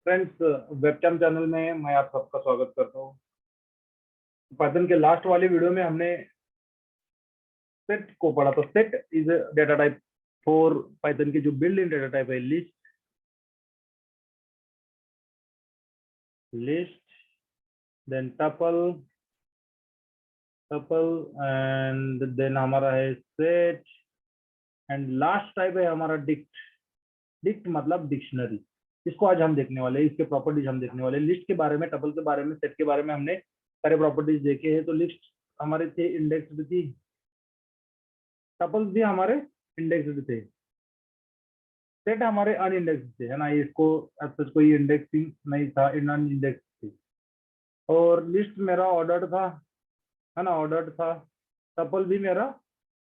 Friends, webcam channel में मैं आप सबका स्वागत करता हूँ। पाइथन के लास्ट वाले वीडियो में हमने सेट को पढ़ा। तो set is data type for Python की जो बिल्ड इन डेटा टाइप है list, then tuple tuple and then हमारा है सेट एंड लास्ट टाइप है हमारा डिक्ट। डिक्ट मतलब डिक्शनरी। इसको आज हम देखने वाले हैं, इसके प्रॉपर्टीज हम देखने वाले हैं। लिस्ट के बारे में, टपल के बारे में, सेट के बारे में हमने सारे प्रॉपर्टीज देखे हैं। तो लिस्ट हमारे थे इंडेक्स्ड थी, टपल्स भी हमारे इंडेक्स्ड थे, सेट हमारे अनइंडेक्स्ड थे, है ना। इसको सच कोई इंडेक्सिंग नहीं था, अनइंडेक्स थी। और लिस्ट मेरा ऑर्डर्ड था, है ना, ऑर्डर्ड था। टपल भी मेरा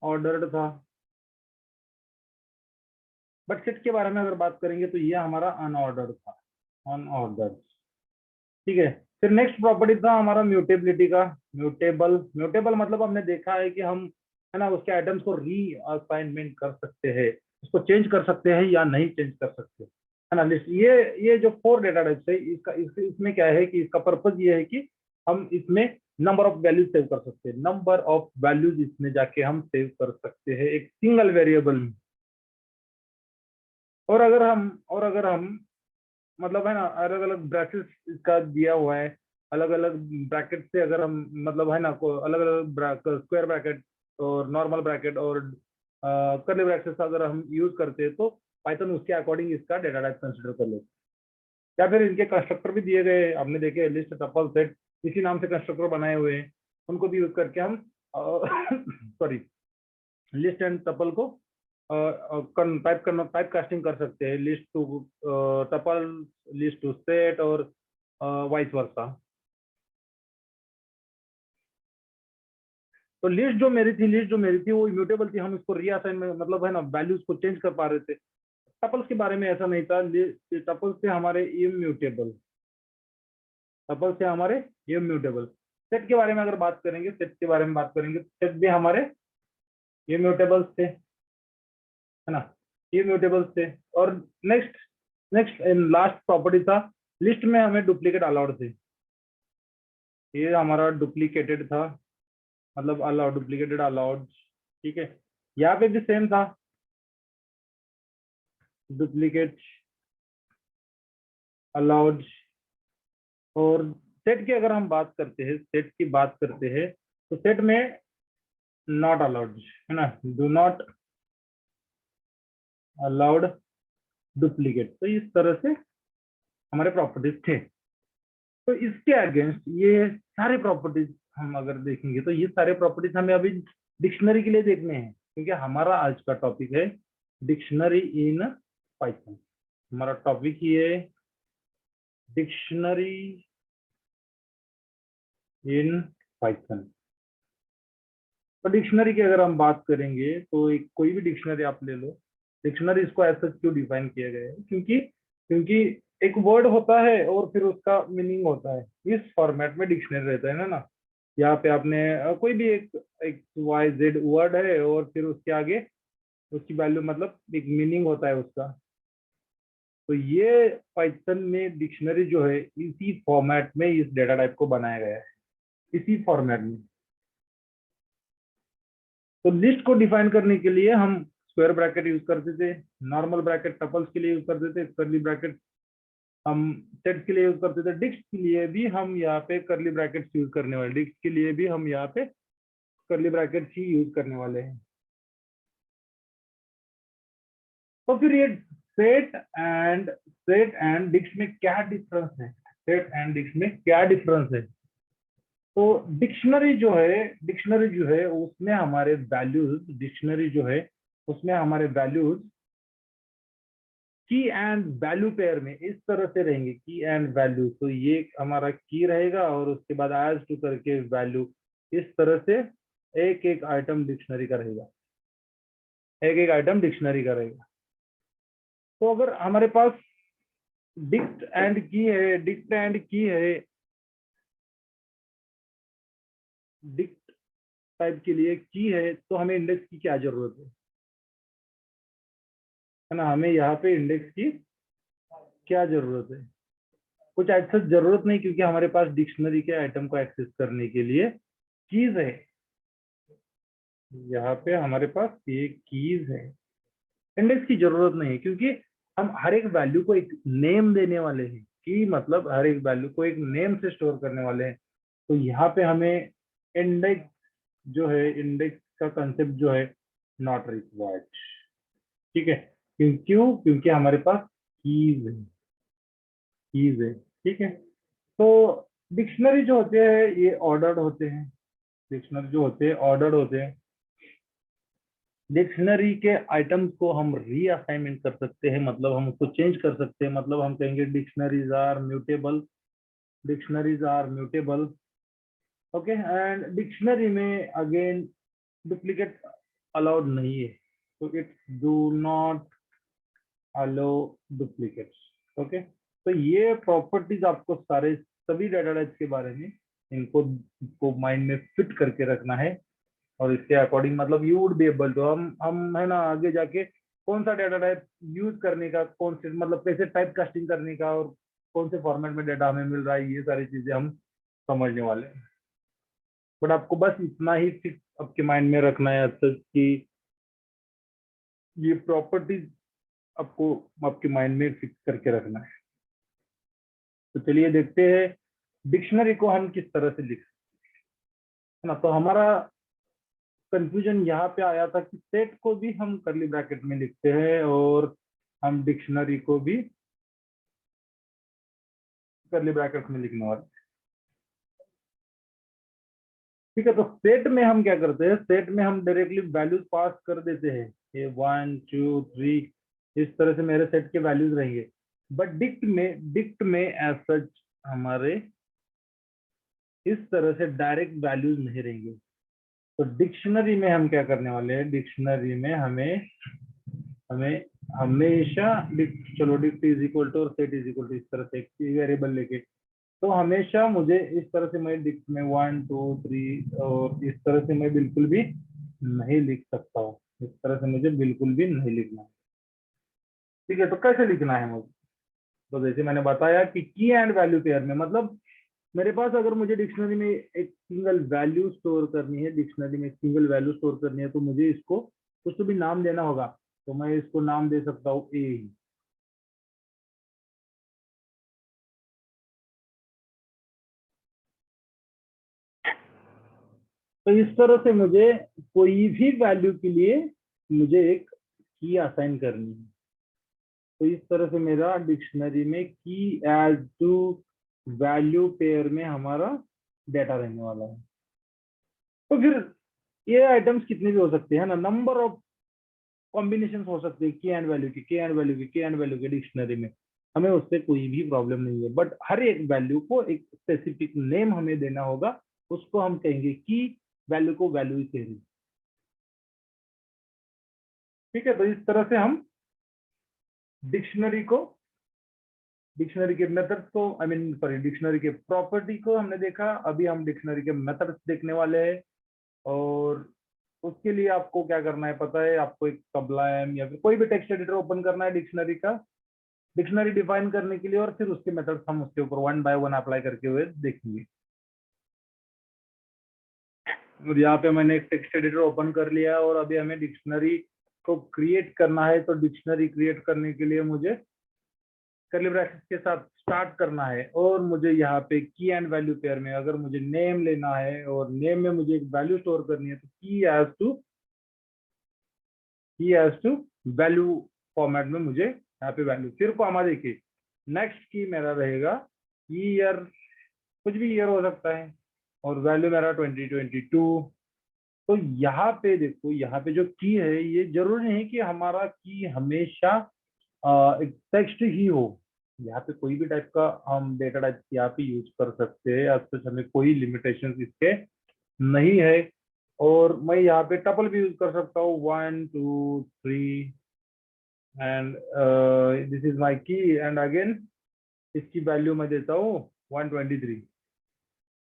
ऑर्डर्ड था। बट सेट के बारे में अगर बात करेंगे तो ये हमारा अनऑर्डर्ड था, अनऑर्डर्ड। ठीक है। फिर नेक्स्ट प्रॉपर्टी था हमारा म्यूटेबिलिटी का। म्यूटेबल, म्यूटेबल मतलब हमने देखा है कि हम, है ना, उसके आइटम्स को री असाइनमेंट कर सकते हैं, उसको चेंज कर सकते हैं या नहीं चेंज कर सकते, है ना। लिस्ट ये जो 4 डेटा टाइप्स है, इसमें क्या है कि इसका पर्पज ये है कि हम इसमें नंबर ऑफ वैल्यूज सेव कर सकते हैं। नंबर ऑफ वैल्यूज इसमें जाके हम सेव कर सकते हैं एक सिंगल वेरिएबल में। और अगर हम मतलब, है ना, अलग अलग ब्रैकेट इसका दिया हुआ है। अलग अलग ब्रैकेट से अगर हम, मतलब, है ना, अलग अलग स्क्वायर ब्रैकेट और नॉर्मल ब्रैकेट और कर्ली ब्रैकेट अगर हम यूज करते हैं तो पाइथन उसके अकॉर्डिंग इसका डेटा टाइप कंसिडर कर लेते हैं। या फिर इनके कंस्ट्रक्टर भी दिए गए, आपने देखे, लिस्ट, टपल, सेट, इसी नाम से कंस्ट्रक्टर बनाए हुए हैं। उनको भी यूज करके हम सॉरी, लिस्ट एंड टपल को टाइप कास्टिंग कर सकते हैं। List to tuple, list to set और वाइस वर्सा। तो लिस्ट जो मेरी थी वो इम्यूटेबल थी। हम इसको रीअसाइन में, मतलब, है ना, वैल्यूज को चेंज कर पा रहे थे। टपल्स के बारे में ऐसा नहीं था। टपल्स से हमारे इम्यूटेबल, टपल्स से हमारे इम्यूटेबल। सेट के बारे में अगर बात करेंगे, सेट के बारे में बात करेंगे, सेट भी हमारे इम्यूटेबल्स थे, है ना, इम्यूटेबल्स थे। और नेक्स्ट नेक्स्ट लास्ट प्रॉपर्टी था, लिस्ट में हमें डुप्लीकेट अलाउड थे। ये हमारा डुप्लीकेटेड था, मतलब अलाउड, डुप्लीकेटेड अलाउड। ठीक है। यहाँ पे भी सेम था, डुप्लीकेट अलाउड। और सेट की अगर हम बात करते हैं, सेट की बात करते हैं, तो सेट में नॉट अलाउड, है ना, डू नॉट अलाउड डुप्लीकेट। तो इस तरह से हमारे प्रॉपर्टीज थे। तो इसके अगेंस्ट ये सारे प्रॉपर्टीज हम अगर देखेंगे तो ये सारे प्रॉपर्टीज हमें अभी डिक्शनरी के लिए देखने हैं, क्योंकि हमारा आज का टॉपिक है डिक्शनरी इन पाइथन। हमारा टॉपिक ये है डिक्शनरी इन पाइथन। तो डिक्शनरी की अगर हम बात करेंगे तो एक कोई भी डिक्शनरी आप ले लो। डिक्शनरी इसको ऐसा क्यों डिफाइन किया गया है? क्योंकि क्योंकि एक वर्ड होता है और फिर उसका मीनिंग होता है। इस फॉर्मेट में डिक्शनरी रहता है ना। यहाँ पे आपने कोई भी एक एक वाई जेड वर्ड है और फिर उसके आगे उसकी वैल्यू, मतलब एक मीनिंग होता है उसका। तो ये पाइथन में डिक्शनरी जो है इसी फॉर्मेट में इस डेटा टाइप को बनाया गया है, इसी फॉर्मेट में। तो लिस्ट को डिफाइन करने के लिए हम स्क्वायर ब्रैकेट यूज करते थे, नॉर्मल ब्रैकेट टपल्स के लिए यूज करते थे, कर्ली ब्रैकेट हम सेट्स के लिए यूज करते थे। डिक्स के लिए भी हम यहाँ पे कर्ली ब्रैकेट्स यूज करने वाले, डिक्स के लिए भी हम यहाँ पे कर्ली ब्रैकेट्स ही यूज करने वाले हैं। तो फिर ये सेट एंड डिक्स में क्या डिफरेंस है? सेट एंड डिक्स में क्या डिफरेंस है? तो डिक्शनरी जो है उसमें हमारे वैल्यूज, डिक्शनरी जो है उसमें हमारे वैल्यूज की एंड वैल्यू पेयर में इस तरह से रहेंगे, की एंड वैल्यू। तो ये हमारा की रहेगा और उसके बाद एज टू करके वैल्यू। इस तरह से एक एक आइटम डिक्शनरी का रहेगा, एक एक आइटम डिक्शनरी का रहेगा। तो अगर हमारे पास डिक्ट एंड की है, डिक्ट टाइप के लिए की है, तो हमें इंडेक्स की क्या जरूरत है ना, हमें यहाँ पे इंडेक्स की क्या जरूरत है? कुछ एक्सेस जरूरत नहीं, क्योंकि हमारे पास डिक्शनरी के आइटम को एक्सेस करने के लिए कीज है। यहाँ पे हमारे पास ये कीज है, इंडेक्स की जरूरत नहीं है, क्योंकि हम हर एक वैल्यू को एक नेम देने वाले हैं। की मतलब हर एक वैल्यू को एक नेम से स्टोर करने वाले हैं। तो यहाँ पे हमें इंडेक्स जो है, इंडेक्स का कंसेप्ट जो है नॉट रिक्वायर्ड। ठीक है, क्यों? क्योंकि हमारे पास कीज है, कीज है। ठीक है, तो डिक्शनरी जो होते हैं ये ऑर्डर्ड होते हैं, डिक्शनरी जो होते हैं ऑर्डर्ड होते हैं। डिक्शनरी के आइटम्स को हम रीअसाइनमेंट कर सकते हैं, मतलब हम उसको चेंज कर सकते हैं। मतलब हम कहेंगे dictionaries are mutable, dictionaries are mutable. Okay, and dictionary में अगेन डुप्लीकेट अलाउड नहीं है, तो it do not allow duplicates. Okay, तो ये प्रॉपर्टीज आपको सारे सभी डाटा टाइप्स के बारे में इनको माइंड में फिट करके रखना है, और इसके अकॉर्डिंग मतलब you would be able to, हम है ना आगे जाके कौन सा डाटा टाइप यूज करने का, कौन से मतलब कैसे टाइप कास्टिंग करने का, और कौन से फॉर्मेट में डाटा हमें मिल रहा है, ये सारी चीजें हम समझने वाले हैं। बट आपको बस इतना ही फिक्स आपके माइंड में रखना है अब तक कि ये प्रॉपर्टीज आपको आपके माइंड में फिक्स करके रखना है। तो चलिए देखते हैं डिक्शनरी को हम किस तरह से लिख सकते हैं ना। तो हमारा कंफ्यूजन यहाँ पे आया था कि सेट को भी हम करली ब्रैकेट में लिखते हैं और हम डिक्शनरी को भी करली ब्रैकेट में लिखने वाले। ठीक है, तो सेट में हम क्या करते हैं, सेट में हम डायरेक्टली वैल्यूज पास कर देते हैं, ये 1 2 3 इस तरह से मेरे सेट के वैल्यूज रहेंगे। बट डिक्ट में एज सच हमारे इस तरह से डायरेक्ट वैल्यूज नहीं रहेंगे। तो डिक्शनरी में हम क्या करने वाले हैं, डिक्शनरी में हमें हमें हमेशा चलो डिक्ट इज इक्वल टू और सेट इज इक्वल टू इस तरह से एक वेरिएबल लेके, तो हमेशा मुझे इस तरह से मैं डिक्ट में 1 2 3 और इस तरह से मैं बिल्कुल भी नहीं लिख सकता हूँ। इस तरह से मुझे बिल्कुल भी नहीं लिखना है। ठीक है, तो कैसे लिखना है मुझे? तो जैसे मैंने बताया कि की एंड वैल्यू पेयर में, मतलब मेरे पास अगर मुझे डिक्शनरी में एक सिंगल वैल्यू स्टोर करनी है, डिक्शनरी में सिंगल वैल्यू स्टोर करनी है, तो मुझे इसको कुछ तो भी नाम देना होगा। तो मैं इसको नाम दे सकता हूँ ए। तो इस तरह से मुझे कोई भी वैल्यू के लिए मुझे एक की असाइन करनी है। तो इस तरह से मेरा डिक्शनरी में की एज टू वैल्यू पेयर में हमारा डेटा रहने वाला है। तो फिर ये आइटम्स कितने भी हो सकते हैं ना, नंबर ऑफ कॉम्बिनेशन हो सकते हैं की एंड वैल्यू की, के एंड वैल्यू की, के एंड वैल्यू के डिक्शनरी में। हमें उससे कोई भी प्रॉब्लम नहीं है, बट हर एक वैल्यू को एक स्पेसिफिक नेम हमें देना होगा। उसको हम कहेंगे की वैल्यू को वैल्यू ही कहेंगे। ठीक है, तो इस तरह से हम डिक्शनरी को, डिक्शनरी के मेथड्स को, आई मीन सॉरी डिक्शनरी के प्रॉपर्टी को हमने देखा। अभी हम डिक्शनरी के मेथड्स देखने वाले हैं। और उसके लिए आपको क्या करना है पता है, आपको एक सबलाइम या फिर कोई भी टेक्स्ट एडिटर ओपन करना है डिक्शनरी का, डिक्शनरी डिफाइन करने के लिए, और फिर उसके मेथड्स हम उसके ऊपर वन बाय वन अप्लाई करके हुए देखेंगे। और यहाँ पे मैंने एक टेक्स्ट एडिटर ओपन कर लिया और अभी हमें डिक्शनरी को क्रिएट करना है। तो डिक्शनरी क्रिएट करने के लिए मुझे कर्ली ब्रैकेट्स के साथ स्टार्ट करना है, और मुझे यहाँ पे की एंड वैल्यू पेयर में अगर मुझे नेम लेना है और नेम में मुझे एक वैल्यू स्टोर करनी है, तो की एज टू वैल्यू फॉर्मेट में मुझे यहाँ पे वैल्यू, फिर को हमारा देखिए नेक्स्ट की मेरा रहेगा ईयर, कुछ भी ईयर हो सकता है, और वैल्यू मेरा 2022। तो यहाँ पे देखो, यहाँ पे जो की है ये जरूरी नहीं कि हमारा की हमेशा एक टेक्स्ट ही हो। यहाँ पे कोई भी टाइप का हम डेटा टाइप यहाँ पे यूज कर सकते हैं, अब तक हमें कोई लिमिटेशन इसके नहीं है। और मैं यहाँ पे टपल भी यूज कर सकता हूँ, 1 2 3 एंड दिस इज माई की, एंड अगेन इसकी वैल्यू मैं देता हूँ 123।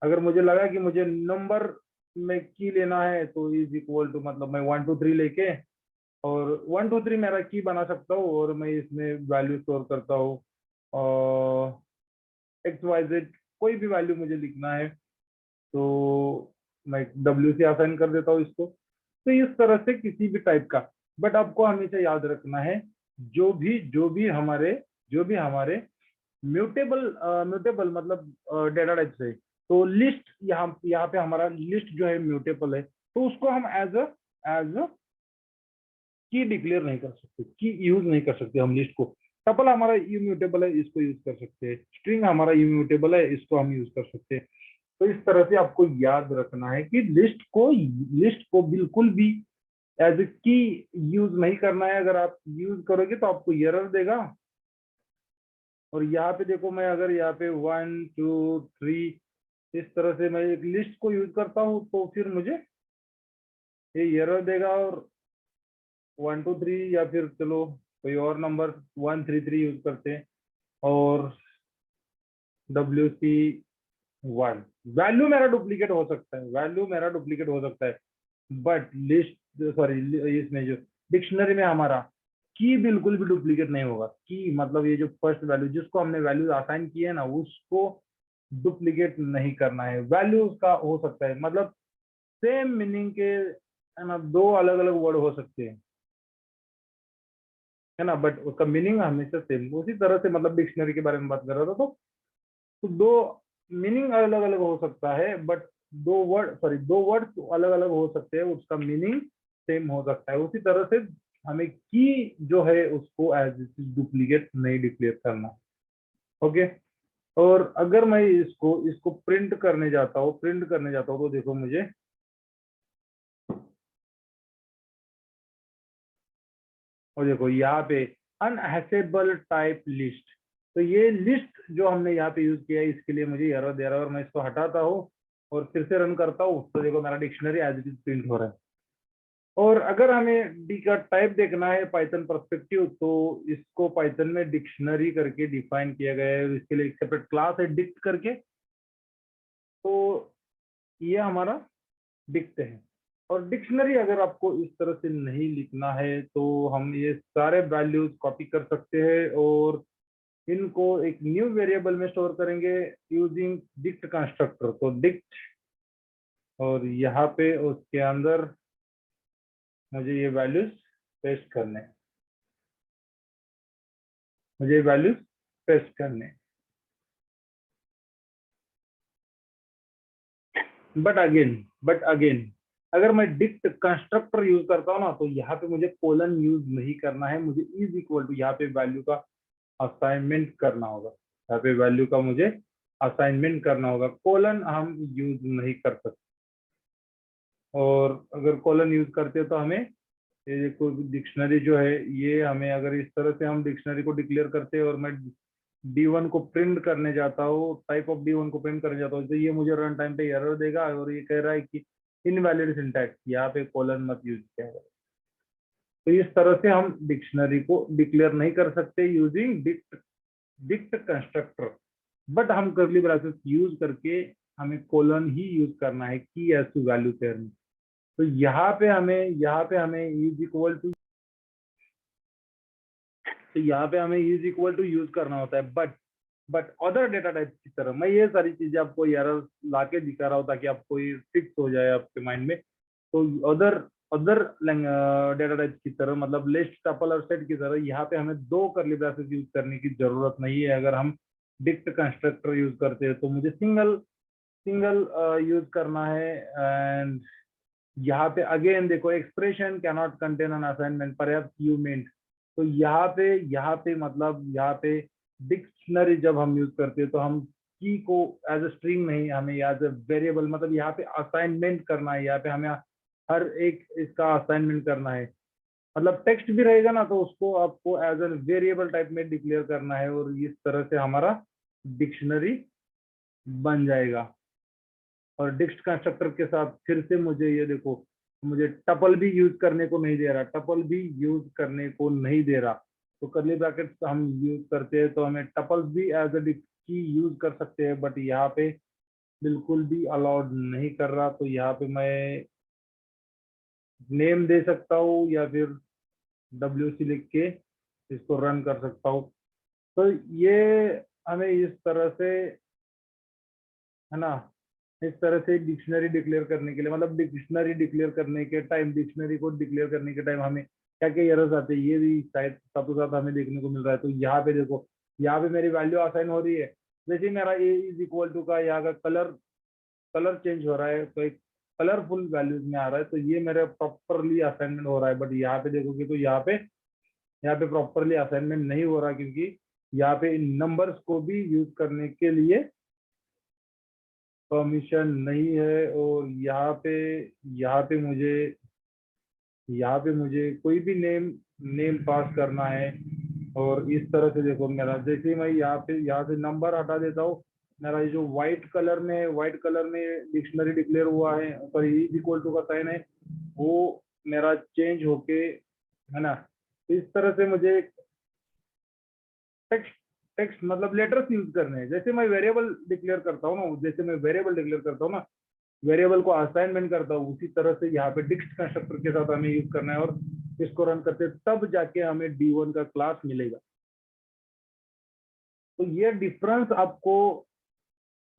अगर मुझे लगा कि मुझे नंबर में की लेना है तो इज इक्वल टू, मतलब मैं 1 2 3 लेके और 1 2 3 मेरा की बना सकता हूँ, और मैं इसमें वैल्यू स्टोर करता हूँ XYZ कोई भी वैल्यू मुझे लिखना है तो मैं डब्ल्यू से असाइन कर देता हूँ इसको। तो इस तरह से किसी भी टाइप का, बट आपको हमेशा याद रखना है जो भी हमारे म्यूटेबल म्यूटेबल मतलब डेटा टाइप से, तो लिस्ट यहाँ यहाँ पे हमारा लिस्ट जो है म्यूटेबल है, तो उसको हम एज अ की डिक्लेयर नहीं कर सकते, की यूज नहीं कर सकते हम लिस्ट को। टपल हमारा इम्यूटेबल है, इसको यूज कर सकते हैं। स्ट्रिंग हमारा इम्यूटेबल है, इसको हम यूज कर सकते हैं। तो इस तरह से आपको याद रखना है कि लिस्ट को बिल्कुल भी एज ए की यूज नहीं करना है। अगर आप यूज करोगे तो आपको एरर देगा। और यहाँ पे देखो, मैं अगर यहाँ पे 1 2 3 इस तरह से मैं एक लिस्ट को यूज करता हूँ तो फिर मुझे ये एरर देगा। और 1 2 3 या फिर चलो कोई और नंबर 1 3 3 यूज करते हैं, और WC1 वैल्यू मेरा डुप्लीकेट हो सकता है, बट लिस्ट सॉरी इसमें जो डिक्शनरी में हमारा की बिल्कुल भी डुप्लीकेट नहीं होगा। की मतलब ये जो फर्स्ट वैल्यू जिसको हमने वैल्यू असाइन की है ना, उसको डुप्लीकेट नहीं करना है। वैल्यू का हो सकता है मतलब सेम मीनिंग के है ना, दो अलग अलग वर्ड हो सकते हैं, है ना, बट उसका मीनिंग हमेशा सेम। उसी तरह से मतलब डिक्शनरी के बारे में बात कर रहा था, तो दो मीनिंग अलग अलग हो सकता है, बट दो वर्ड अलग अलग हो सकते हैं, उसका मीनिंग सेम हो सकता है। उसी तरह से हमें की जो है उसको एज डुप्लीकेट नहीं डिक्लेयर करना। ओके। और अगर मैं इसको इसको प्रिंट करने जाता हूँ तो देखो मुझे, और देखो यहाँ पे अनहैशेबल टाइप लिस्ट, तो ये लिस्ट जो हमने यहाँ पे यूज किया है इसके लिए मुझे एरर दे रहा है। और मैं इसको हटाता हूँ और फिर से रन करता हूँ तो देखो मेरा dictionary as it is print हो रहा है। और अगर हमें डी का टाइप देखना है पाइथन पर्सपेक्टिव, तो इसको पाइथन में डिक्शनरी करके डिफाइन किया गया है। इसके लिए एक सेपरेट क्लास है डिक्ट करके, तो ये हमारा डिक्ट है। और डिक्शनरी अगर आपको इस तरह से नहीं लिखना है तो हम ये सारे वैल्यूज कॉपी कर सकते हैं और इनको एक न्यू वेरिएबल में स्टोर करेंगे यूजिंग डिक्ट कंस्ट्रक्टर। तो डिक्ट, और यहाँ पे उसके अंदर मुझे ये वैल्यूज पेस्ट करने हैं, मुझे वैल्यूज पेस्ट करने हैं। बट अगेन अगर मैं डिक्ट कंस्ट्रक्टर यूज करता हूँ ना, तो यहाँ पे मुझे कोलन यूज नहीं करना है, मुझे इज इक्वल टू यहाँ पे वैल्यू का असाइनमेंट करना होगा। यहाँ पे वैल्यू का मुझे असाइनमेंट करना होगा, कोलन हम यूज नहीं कर सकते। और अगर कोलन यूज करते हैं तो हमें ये कोई डिक्शनरी जो है, ये हमें अगर इस तरह से हम डिक्शनरी को डिक्लेयर करते हैं और मैं D1 को प्रिंट करने जाता हूँ, टाइप ऑफ D1 को प्रिंट करने जाता हूँ, तो ये मुझे रन टाइम पे एरर देगा और ये कह रहा है कि इनवैलिड सिंटैक्स, यहाँ पे कोलन मत यूज किया जाए। तो इस तरह से हम डिक्शनरी को डिक्लेयर नहीं कर सकते यूजिंग डिक्ट कंस्ट्रक्टर, बट हम कर्ली ब्रैकेट यूज करके हमें कोलन ही यूज करना है की एज टू वैल्यू पेयर में। तो यहाँ पे हमें इज इक्वल टू, तो यहाँ पे हमें इज इक्वल टू यूज करना होता है। बट अदर डेटा टाइप की तरह मैं ये सारी चीजें आपको एरर ला के दिखा रहा हूँ ताकि आपको ये फिक्स हो जाए आपके माइंड में। तो अदर अदर डेटा टाइप की तरह मतलब लिस्ट टपल और सेट की तरह यहाँ पे हमें दो कर्ली ब्रैकेट यूज करने की जरूरत नहीं है। अगर हम डिक्ट कंस्ट्रक्टर यूज करते हैं तो मुझे सिंगल सिंगल यूज करना है। एंड यहाँ पे अगेन देखो, expression cannot contain an assignment perhaps you meant, तो यहाँ पे मतलब यहाँ पे डिक्शनरी जब हम यूज करते हैं तो हम की को एज अ स्ट्रिंग नहीं, हमें एज अ वेरिएबल मतलब यहाँ पे असाइनमेंट करना है। यहाँ पे हमें हर एक इसका असाइनमेंट करना है, मतलब टेक्स्ट भी रहेगा ना तो उसको आपको एज अ वेरिएबल टाइप में डिक्लेयर करना है और इस तरह से हमारा डिक्शनरी बन जाएगा। और डिक्ट कंस्ट्रक्टर के साथ फिर से मुझे ये देखो, मुझे टपल भी यूज करने को नहीं दे रहा, टपल भी यूज करने को नहीं दे रहा। तो कर्ली ब्रैकेट हम यूज करते हैं तो हमें टपल भी एज अ की यूज कर सकते हैं, बट यहाँ पे बिल्कुल भी अलाउड नहीं कर रहा। तो यहाँ पे मैं नेम दे सकता हूँ या फिर WC लिख के इसको रन कर सकता हूँ। तो ये हमें इस तरह से, है ना, इस तरह से डिक्शनरी डिक्लेयर करने के लिए, मतलब डिक्शनरी डिक्लेयर करने के टाइम, डिक्शनरी को डिक्लेयर करने के टाइम हमें क्या क्या एरर्स आते हैं, ये भी शायद साथों साथ हमें देखने को मिल रहा है। तो यहाँ पे देखो, यहाँ पे मेरी वैल्यू असाइन हो रही है, जैसे मेरा ए इज इक्वल टू का यहाँ का कलर कलर चेंज हो रहा है, तो एक कलरफुल वैल्यूज में आ रहा है, तो ये मेरा प्रॉपरली असाइनमेंट हो रहा है। बट यहाँ पे देखोगे तो यहाँ पे प्रॉपरली असाइनमेंट नहीं हो रहा, क्योंकि यहाँ पे इन नंबर्स को भी यूज करने के लिए परमिशन नहीं है। और यहाँ पे मुझे कोई भी नेम नेम पास करना है। और इस तरह से देखो, मेरा जैसे ही मैं यहाँ से नंबर हटा देता हूँ, मेरा ये जो व्हाइट कलर में डिक्शनरी डिक्लेयर हुआ है, सॉरी इज इक्वल टू का साइन है, वो मेरा चेंज होके, है ना, इस तरह से मुझे टेक्स्ट टेक्स्ट मतलब लेटर्स यूज करने हैं। जैसे मैं वेरिएबल डिक्लेयर करता हूँ ना, वेरिएबल को असाइनमेंट करता हूँ, उसी तरह से यहाँ पे डिक्ट कंस्ट्रक्टर के साथ हमें यूज करना है। और इसको रन करते तब जाके हमें D1 का क्लास मिलेगा। तो ये डिफरेंस आपको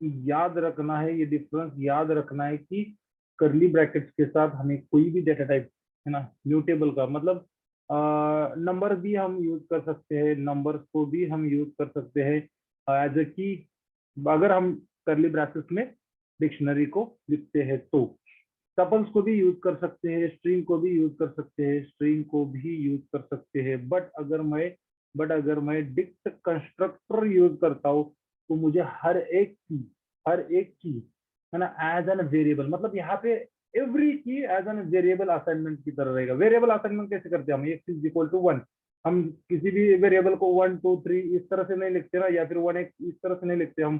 याद रखना है, कि करली ब्रैकेट्स के साथ हमें कोई भी डेटा टाइप, है ना, म्यूटेबल का मतलब नंबर भी हम यूज कर सकते हैं, नंबर्स को भी हम यूज कर सकते हैं एज ए की, अगर हम करली ब्रैकेट्स में डिक्शनरी को लिखते हैं तो। टपल्स को भी यूज कर सकते हैं, स्ट्रिंग को भी यूज कर सकते हैं, बट अगर मैं डिक्ट कंस्ट्रक्टर यूज करता हूँ, तो मुझे हर एक की, है ना, एज एन वेरिएबल, मतलब यहाँ पे एवरी की एज एन वेरिएबल असाइनमेंट की तरह रहेगा। वेरिएबल असाइनमेंट कैसे करते हैं हम, एक्स इज इक्वल टू 1, हम किसी भी वेरिएबल को 1 2 3 इस तरह से नहीं लिखते ना, या फिर 1 इस तरह से नहीं लिखते हम,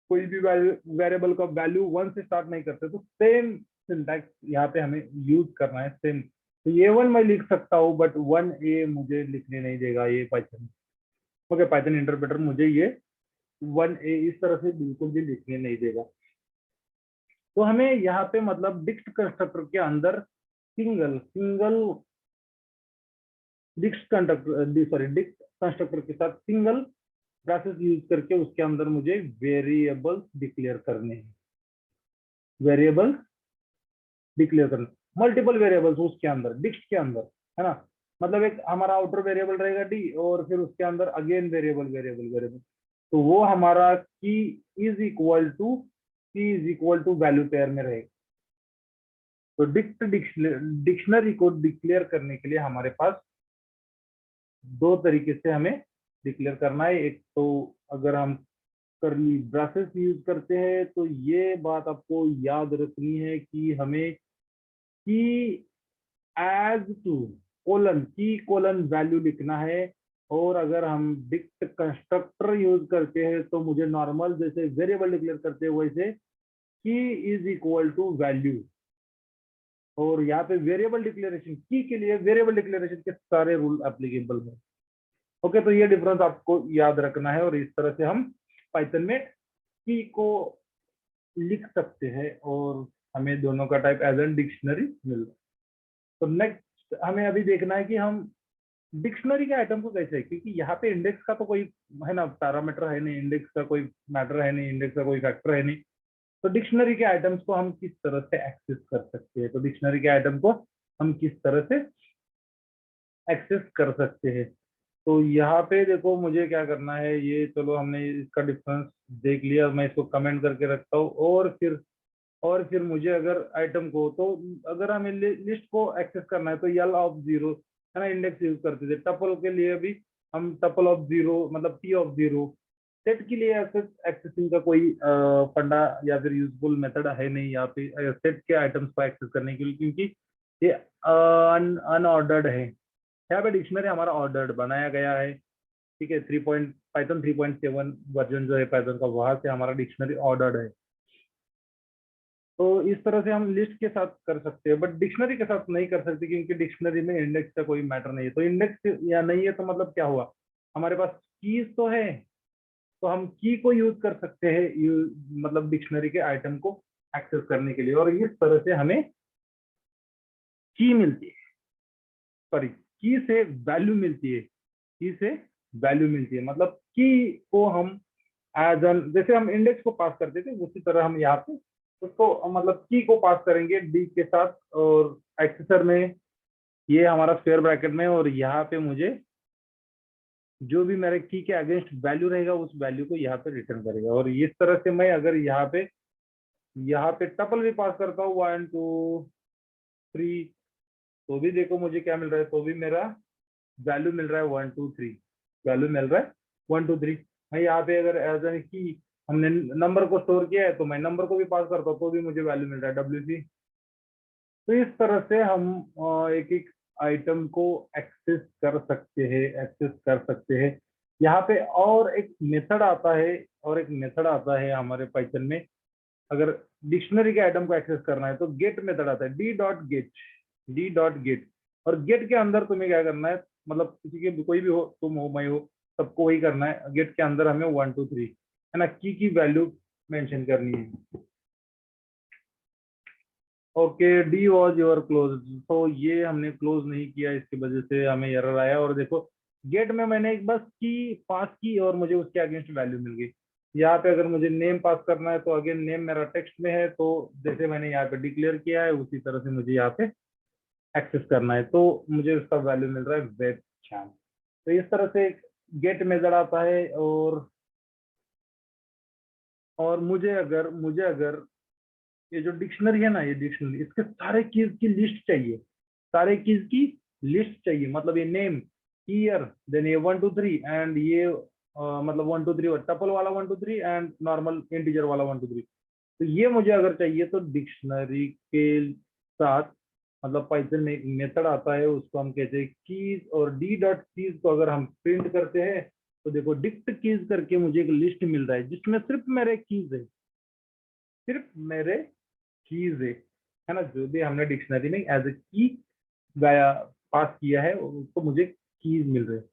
कोई भी वेरिएबल का वैल्यू 1 से स्टार्ट नहीं करते। तो सेम सिंटैक्स यहाँ पे हमें यूज करना है, सेम। तो ये 1 मैं लिख सकता हूँ, बट 1A मुझे लिखने नहीं देगा ये पाइथन। ओके, पाइथन इंटरप्रेटर मुझे ये 1A इस तरह से बिल्कुल भी लिखने नहीं देगा। तो हमें यहाँ पे मतलब डिक्ट कंस्ट्रक्टर के अंदर सिंगल सिंगल डिक्ट कंस्ट्रक्टर के साथ सिंगल प्रोसेस यूज करके उसके अंदर मुझे वेरिएबल डिक्लेयर करने हैं, वेरिएबल डिक्लेयर करना, मल्टीपल वेरिएबल्स उसके अंदर, डिक्ट के अंदर, है ना। मतलब एक हमारा आउटर वेरिएबल रहेगा डी, और फिर उसके अंदर अगेन वेरिएबल, तो वो हमारा key is equal to value pair में रहेगा। तो डिक्शनरी को डिक्लेयर करने के लिए हमारे पास दो तरीके से हमें डिक्लेयर करना है। एक तो अगर हम करली ब्रेसेस यूज करते हैं, तो ये बात आपको याद रखनी है कि हमें की एज टू कोलन वैल्यू लिखना है। और अगर हम डिक्ट कंस्ट्रक्टर यूज करते हैं, तो मुझे नॉर्मल जैसे वेरिएबल डिक्लेयर करते हैं वैसे की इज इक्वल टू वैल्यू। और यहाँ पे वेरिएबल डिक्लेरेशन, की के लिए वेरिएबल डिक्लेरेशन के सारे रूल एप्लीकेबल है। ओके, तो ये डिफरेंस आपको याद रखना है, और इस तरह से हम पाइथन में की को लिख सकते हैं, और हमें दोनों का टाइप एज एन डिक्शनरी मिल रहा है। तो नेक्स्ट हमें अभी देखना है कि हम डिक्शनरी के आइटम को कैसे, क्योंकि यहाँ पे इंडेक्स का तो कोई, है ना, पैरामीटर है नहीं, इंडेक्स का कोई मैटर है नहीं, इंडेक्स का कोई फैक्टर है नहीं। तो डिक्शनरी के आइटम्स को हम किस तरह से एक्सेस कर सकते हैं, तो डिक्शनरी के आइटम को हम किस तरह से एक्सेस कर सकते हैं। तो यहाँ पे देखो, मुझे क्या करना है, ये चलो हमने इसका डिफरेंस देख लिया, मैं इसको कमेंट करके रखता हूँ। और फिर मुझे अगर आइटम को, तो अगर हमें लिस्ट को एक्सेस करना है, तो यल ऑफ जीरो, है ना, इंडेक्स यूज करते थे। टपल के लिए भी हम टपल ऑफ जीरो, मतलब टी ऑफ जीरो। सेट के लिए एक्सेसिंग का कोई फंडा या फिर यूजफुल मेथड है नहीं यहाँ पे सेट के आइटम्स को एक्सेस करने के लिए, क्योंकि ये अनऑर्डर्ड है। यहाँ पे डिक्शनरी हमारा ऑर्डर्ड बनाया गया है, ठीक है। पाइथन 3.7 वर्जन जो है पाइथन का, वहां से हमारा डिक्शनरी ऑर्डर्ड है। तो इस तरह से हम लिस्ट के साथ कर सकते हैं, बट डिक्शनरी के साथ नहीं कर सकते, क्योंकि डिक्शनरी में इंडेक्स का कोई मैटर नहीं है। तो इंडेक्स या नहीं है, तो मतलब क्या हुआ, हमारे पास कीज तो है, तो हम की को यूज कर सकते हैं, मतलब डिक्शनरी के आइटम को एक्सेस करने के लिए। और इस तरह से हमें की मिलती है, सॉरी, की से वैल्यू मिलती है, की से वैल्यू मिलती है। मतलब की को हम एज एन, जैसे हम इंडेक्स को पास करते थे उसी तरह हम यहाँ पे उसको मतलब की को पास करेंगे डी के साथ, और एक्सेसर में ये हमारा स्क्वायर ब्रैकेट में, और यहाँ पे मुझे जो भी मेरे की के अगेंस्ट वैल्यू रहेगा उस वैल्यू को यहाँ पे रिटर्न करेगा। और इस तरह से मैं अगर यहाँ पे टपल भी पास करता हूँ 1 2 3, तो भी देखो मुझे क्या मिल रहा है, तो भी मेरा वैल्यू मिल रहा है 1 2 3, वैल्यू मिल रहा है 1 2 3। मैं यहाँ पे अगर एज एन की हमने नंबर को स्टोर किया है तो मैं नंबर को भी पास करता हूँ तो भी मुझे वैल्यू मिल रहा है WC। तो इस तरह से हम एक एक आइटम को एक्सेस कर सकते हैं। यहाँ पे और एक मेथड आता है, हमारे पाइथन में। अगर डिक्शनरी के आइटम को एक्सेस करना है तो गेट मेथड आता है, डी डॉट गेट। और गेट के अंदर तुम्हें क्या करना है, मतलब किसी के कोई भी हो, तुम हो मैं हो, सबको वही करना है। गेट के अंदर हमें 1 2 3 है ना, की वैल्यू मेंशन करनी है। Okay, D was your close, तो ये हमने क्लोज नहीं किया, इसकी वजह से हमें एरर आया। और देखो गेट में मैंने एक बस की पास की और मुझे उसके अगेंस्ट वैल्यू मिल गई। यहाँ पे अगर मुझे नेम पास करना है तो अगेन नेम मेरा टेक्स्ट में है, तो जैसे मैंने यहाँ पे डिक्लेयर किया है उसी तरह से मुझे यहाँ पे एक्सेस करना है, तो मुझे उसका वैल्यू मिल रहा है वेब चैन। तो इस तरह से गेट मेथड आता है। और मुझे अगर ये जो डिक्शनरी है ना, ये डिक्शनरी, इसके सारे कीज की लिस्ट चाहिए, सारे कीज की लिस्ट चाहिए। मतलब ये नेम, ईयर, देन ये 1 2 3, एंड ये मतलब 1 2 3 और टपल वाला 1 2 3 एंड नॉर्मल इंटीजर वाला 1 2 3। तो ये मुझे अगर चाहिए तो डिक्शनरी के साथ, मतलब पाइथन में एक मेथड आता है उसको हम कहते हैं कीज। और डी डॉट कीज को अगर हम प्रिंट करते हैं तो देखो डिक्ट कीज करके मुझे एक लिस्ट मिल रहा है जिसमें सिर्फ मेरे कीज है, सिर्फ मेरे कीज है ना, जो भी हमने डिक्शनरी में एज ए की गाया पास किया है उसको मुझे कीज मिल रहे हैं।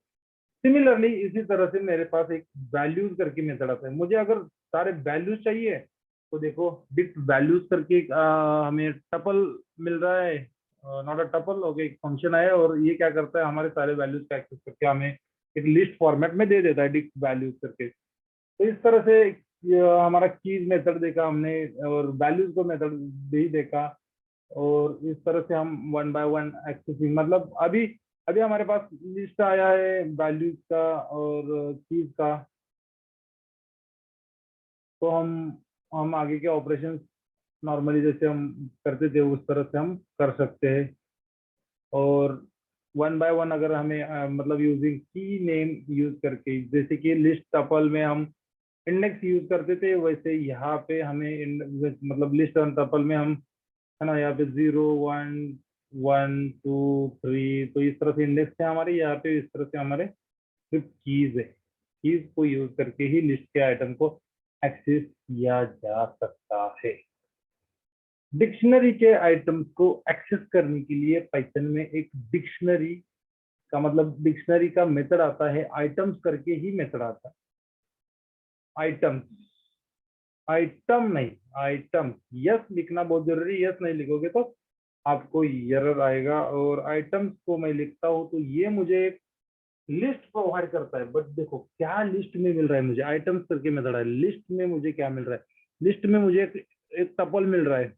सिमिलरली इसी तरह से मेरे पास एक वैल्यूज करके मेथड आता है। मुझे अगर सारे वैल्यूज चाहिए तो देखो डिक्ट वैल्यूज करके हमें टपल मिल रहा है, नॉट अ टपल, ओके, एक फंक्शन है और ये क्या करता है हमारे सारे वैल्यूज का एक्सेस करके हमें एक लिस्ट फॉर्मेट में दे देता है डिक्ट वैल्यूज करके। तो इस तरह से ये हमारा कीज मेथड देखा हमने, और वैल्यूज को मेथड भी देखा। और इस तरह से हम वन बाय वन एक्सेसिंग, मतलब अभी अभी हमारे पास लिस्ट आया है वैल्यूज का और कीज का, तो हम आगे के ऑपरेशन नॉर्मली जैसे हम करते थे उस तरह से हम कर सकते हैं। और वन बाय वन अगर हमें मतलब यूजिंग की नेम यूज करके, जैसे कि लिस्ट टपल में हम इंडेक्स यूज करते थे, वैसे यहाँ पे हमें मतलब लिस्ट और टपल में हम, है ना, यहाँ पे 0 1 1 2 3, तो इस तरह से इंडेक्स है हमारे, यहाँ पे इस तरह से हमारे सिर्फ कीज है। कीज को यूज करके ही लिस्ट के आइटम को एक्सेस किया जा सकता है। डिक्शनरी के आइटम्स को एक्सेस करने के लिए पाइथन में एक डिक्शनरी का मतलब डिक्शनरी का मेथड आता है, आइटम्स करके ही मेथड आता है। आइटम्स, आइटम नहीं, आइटम, यस लिखना बहुत जरूरी, यस नहीं लिखोगे तो आपको एरर आएगा। और आइटम्स को मैं लिखता हूँ तो ये मुझे एक लिस्ट प्रोवाइड करता है। बट देखो क्या लिस्ट में मिल रहा है मुझे, आइटम्स करके मेथड है, लिस्ट में मुझे क्या मिल रहा है, लिस्ट में मुझे एक टपल मिल रहा है।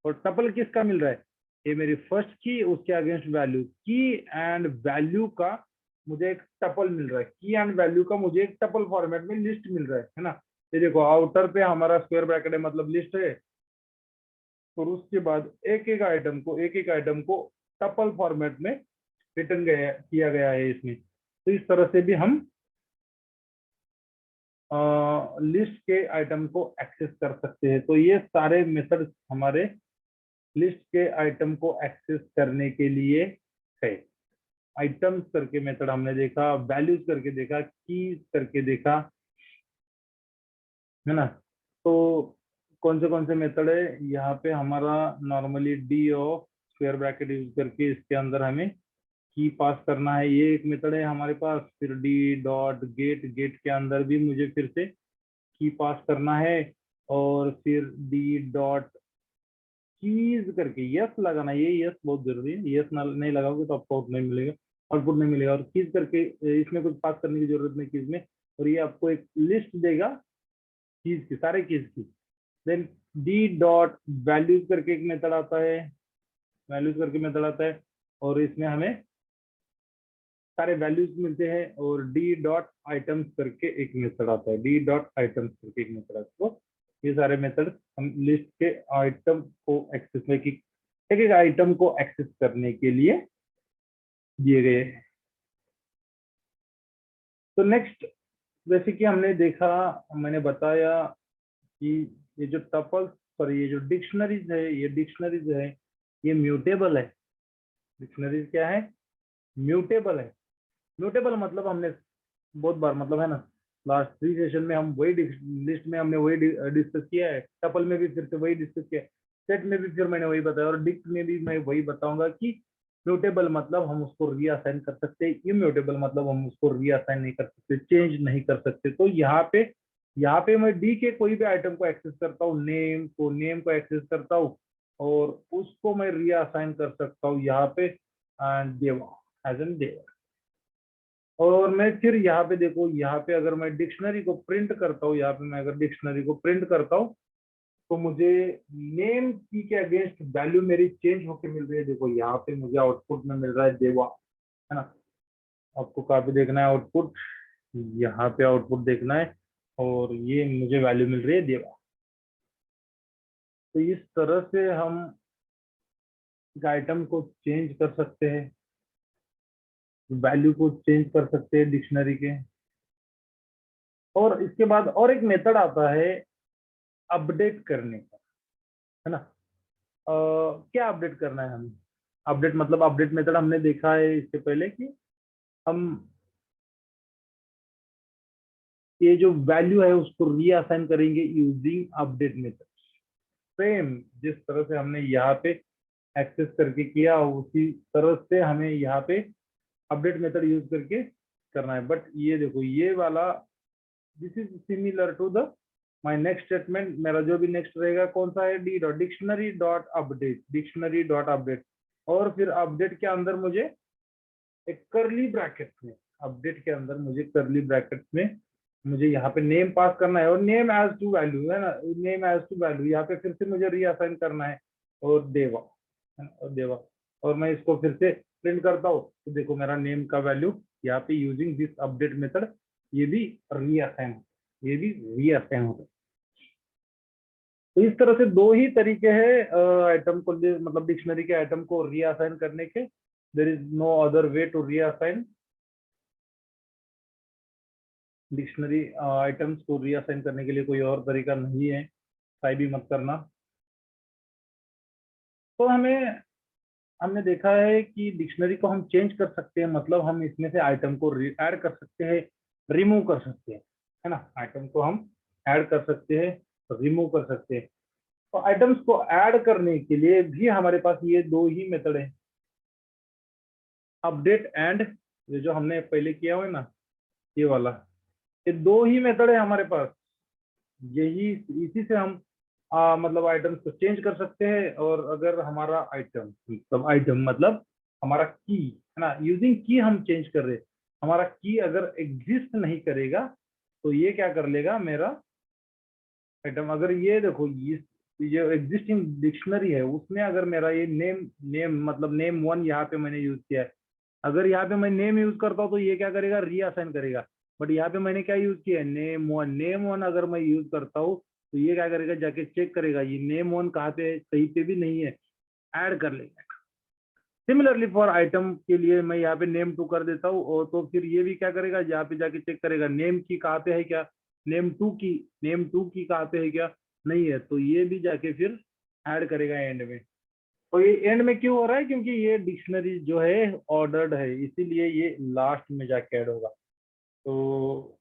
और टपल किसका मिल रहा है, ये मेरी फर्स्ट की उसके अगेंस्ट वैल्यू, की एंड वैल्यू का मुझे एक टपल मिल रहा है, की एंड वैल्यू का मुझे एक टपल फॉर्मेट में लिस्ट मिल रहा है ना। ये देखो आउटर पे हमारा स्क्वायर ब्रैकेट है मतलब लिस्ट है, और उसके बाद एक एक आइटम को टपल फॉर्मेट में रिटर्न गया किया गया है इसमें। तो इस तरह से भी हम लिस्ट के आइटम को एक्सेस कर सकते हैं। तो ये सारे मेथड हमारे लिस्ट के आइटम को एक्सेस करने के लिए है। आइटम्स करके मेथड हमने देखा, वैल्यूज करके देखा, कीज करके देखा, है ना। तो कौन से मेथड है यहाँ पे हमारा, normally D of square bracket use करके इसके अंदर हमें की पास करना है, ये एक मेथड है हमारे पास। फिर डी डॉट गेट, गेट के अंदर भी मुझे फिर से की पास करना है। और फिर डी डॉट कीज करके यस लगाना, ये यस बहुत जरूरी है, यस नहीं लगाओगे तो आपको आउट नहीं मिलेगा। आउटपुट नहीं मिलेगा। और कीज करके इसमें कुछ पास करने की जरूरत नहीं कीज में, और ये आपको एक लिस्ट देगा कीज की, सारे कीज की। देन डी डॉट वैल्यूज करके एक मेथड आता है, वैल्यूज करके मेथड आता है, और इसमें हमें सारे वैल्यूज मिलते हैं। और डी डॉट आइटम्स करके एक मेथड आता है, डी डॉट आइटम्स करके एक मेथड आता है। तो ये सारे मेथड हम लिस्ट के आइटम को एक्सेस में, एक एक आइटम को एक्सेस करने के लिए दिए गए हैं। तो नेक्स्ट, जैसे कि हमने देखा, मैंने बताया कि ये जो टपल्स पर ये जो डिक्शनरीज है, ये डिक्शनरीज है, ये म्यूटेबल है। डिक्शनरीज क्या है? म्यूटेबल है। म्यूटेबल मतलब हमने बहुत बार, मतलब है ना, लास्ट 3 सेशन में हम वही लिस्ट में हमने वही डिस्कस किया है, टपल में भी फिर से वही डिस्कस किया है, सेट में भी फिर मैंने वही बताया, और डिक्ट में भी मैं वही बताऊंगा कि म्यूटेबल मतलब हम उसको रीअसाइन कर सकते हैं, इम्यूटेबल मतलब हम उसको रीअसाइन नहीं कर सकते, चेंज नहीं कर सकते। तो यहाँ पे मैं डी के कोई भी आइटम को एक्सेस करता हूँ, नेम को एक्सेस करता हूँ, और उसको मैं रीअसाइन कर सकता हूँ यहाँ पे देवा, एज एन देवा। और मैं फिर यहाँ पे देखो, यहाँ पे अगर मैं डिक्शनरी को प्रिंट करता हूँ, यहाँ पे मैं अगर डिक्शनरी को प्रिंट करता हूँ, तो मुझे नेम की के अगेंस्ट वैल्यू मेरी चेंज होके मिल रही है। देखो यहाँ पे मुझे आउटपुट में मिल रहा है देवा, है ना। आपको कहाँ पे देखना है आउटपुट? यहाँ पे आउटपुट देखना है, और ये मुझे वैल्यू मिल रही है देवा। तो इस तरह से हम आइटम को चेंज कर सकते हैं, वैल्यू को चेंज कर सकते हैं डिक्शनरी के। और इसके बाद और एक मेथड आता है अपडेट करने का, है ना। क्या अपडेट करना है हमें? अपडेट मतलब, अपडेट मेथड हमने देखा है इससे पहले कि हम ये जो वैल्यू है उसको रीअसाइन करेंगे यूजिंग अपडेट मेथड। सेम जिस तरह से हमने यहाँ पे एक्सेस करके किया, उसी तरह से हमें यहाँ पे अपडेट मेथड यूज करके करना है। बट ये देखो, ये वाला this is similar to the my next statement. मेरा जो भी नेक्स्ट रहेगा कौन सा है? D dot dictionary dot update, dictionary dot update. और फिर अपडेट के अंदर मुझे एक करली ब्रैकेट में, अपडेट के अंदर मुझे करली ब्रैकेट में मुझे यहाँ पे नेम पास करना है, और नेम एज टू वैल्यू, है ना, नेम एज टू वैल्यू यहाँ पे फिर से मुझे रीअसाइन करना है, और देवा, है ना, और देवा। और मैं इसको फिर से प्रिंट करता हूँ, तो देखो मेरा नेम का वैल्यू यहाँ पे यूजिंग दिस अपडेट मेथड ये भी रीअसाइन, ये भी रीअसाइन होता है। तो इस तरह से दो ही तरीके हैं आइटम को, मतलब डिक्शनरी के आइटम को रीअसाइन करने के। There is no other way to reassign dictionary items को। रीअसाइन करने के लिए कोई और तरीका नहीं है, ट्राई भी मत करना। तो हमने देखा है कि डिक्शनरी को हम चेंज कर सकते हैं, मतलब हम इसमें से आइटम को ऐड कर सकते हैं, रिमूव कर सकते हैं, है ना। आइटम को हम ऐड कर सकते हैं, रिमूव कर सकते हैं। तो आइटम्स को ऐड करने के लिए भी हमारे पास ये दो ही मेथड है, अपडेट एंड ये जो हमने पहले किया हुआ है ना, ये वाला, ये दो ही मेथड है हमारे पास। यही, इसी से हम मतलब आइटम्स को चेंज कर सकते हैं। और अगर हमारा आइटम मतलब हमारा की, है ना, यूजिंग की हम चेंज कर रहे हैं, हमारा की अगर एग्जिस्ट नहीं करेगा तो ये क्या कर लेगा मेरा आइटम। अगर ये देखो, ये एग्जिस्टिंग डिक्शनरी है, उसमें अगर मेरा ये नेम मतलब नेम 1 यहाँ पे मैंने यूज किया है, अगर यहाँ पे मैं नेम यूज करता हूँ तो ये क्या करेगा? रीअसाइन करेगा। बट यहाँ पे मैंने क्या यूज किया है? नेम 1 अगर मैं यूज करता हूँ तो ये क्या करेगा? जाके चेक करेगा ये नेम 1 कहाँ पे है, कहीं पे भी नहीं है, ऐड कर लेगा। सिमिलरली फॉर आइटम के लिए मैं यहाँ पे नेम 2 कर देता हूँ, और तो फिर ये भी क्या करेगा? यहाँ पे जाके चेक करेगा नेम की कहाँ पे है क्या, नेम टू की कहाँ पे है क्या, नहीं है, तो ये भी जाके फिर ऐड करेगा एंड में। तो ये एंड में क्यों हो रहा है? क्योंकि ये डिक्शनरी जो है ऑर्डर्ड है, इसीलिए ये लास्ट में जाके ऐड होगा। तो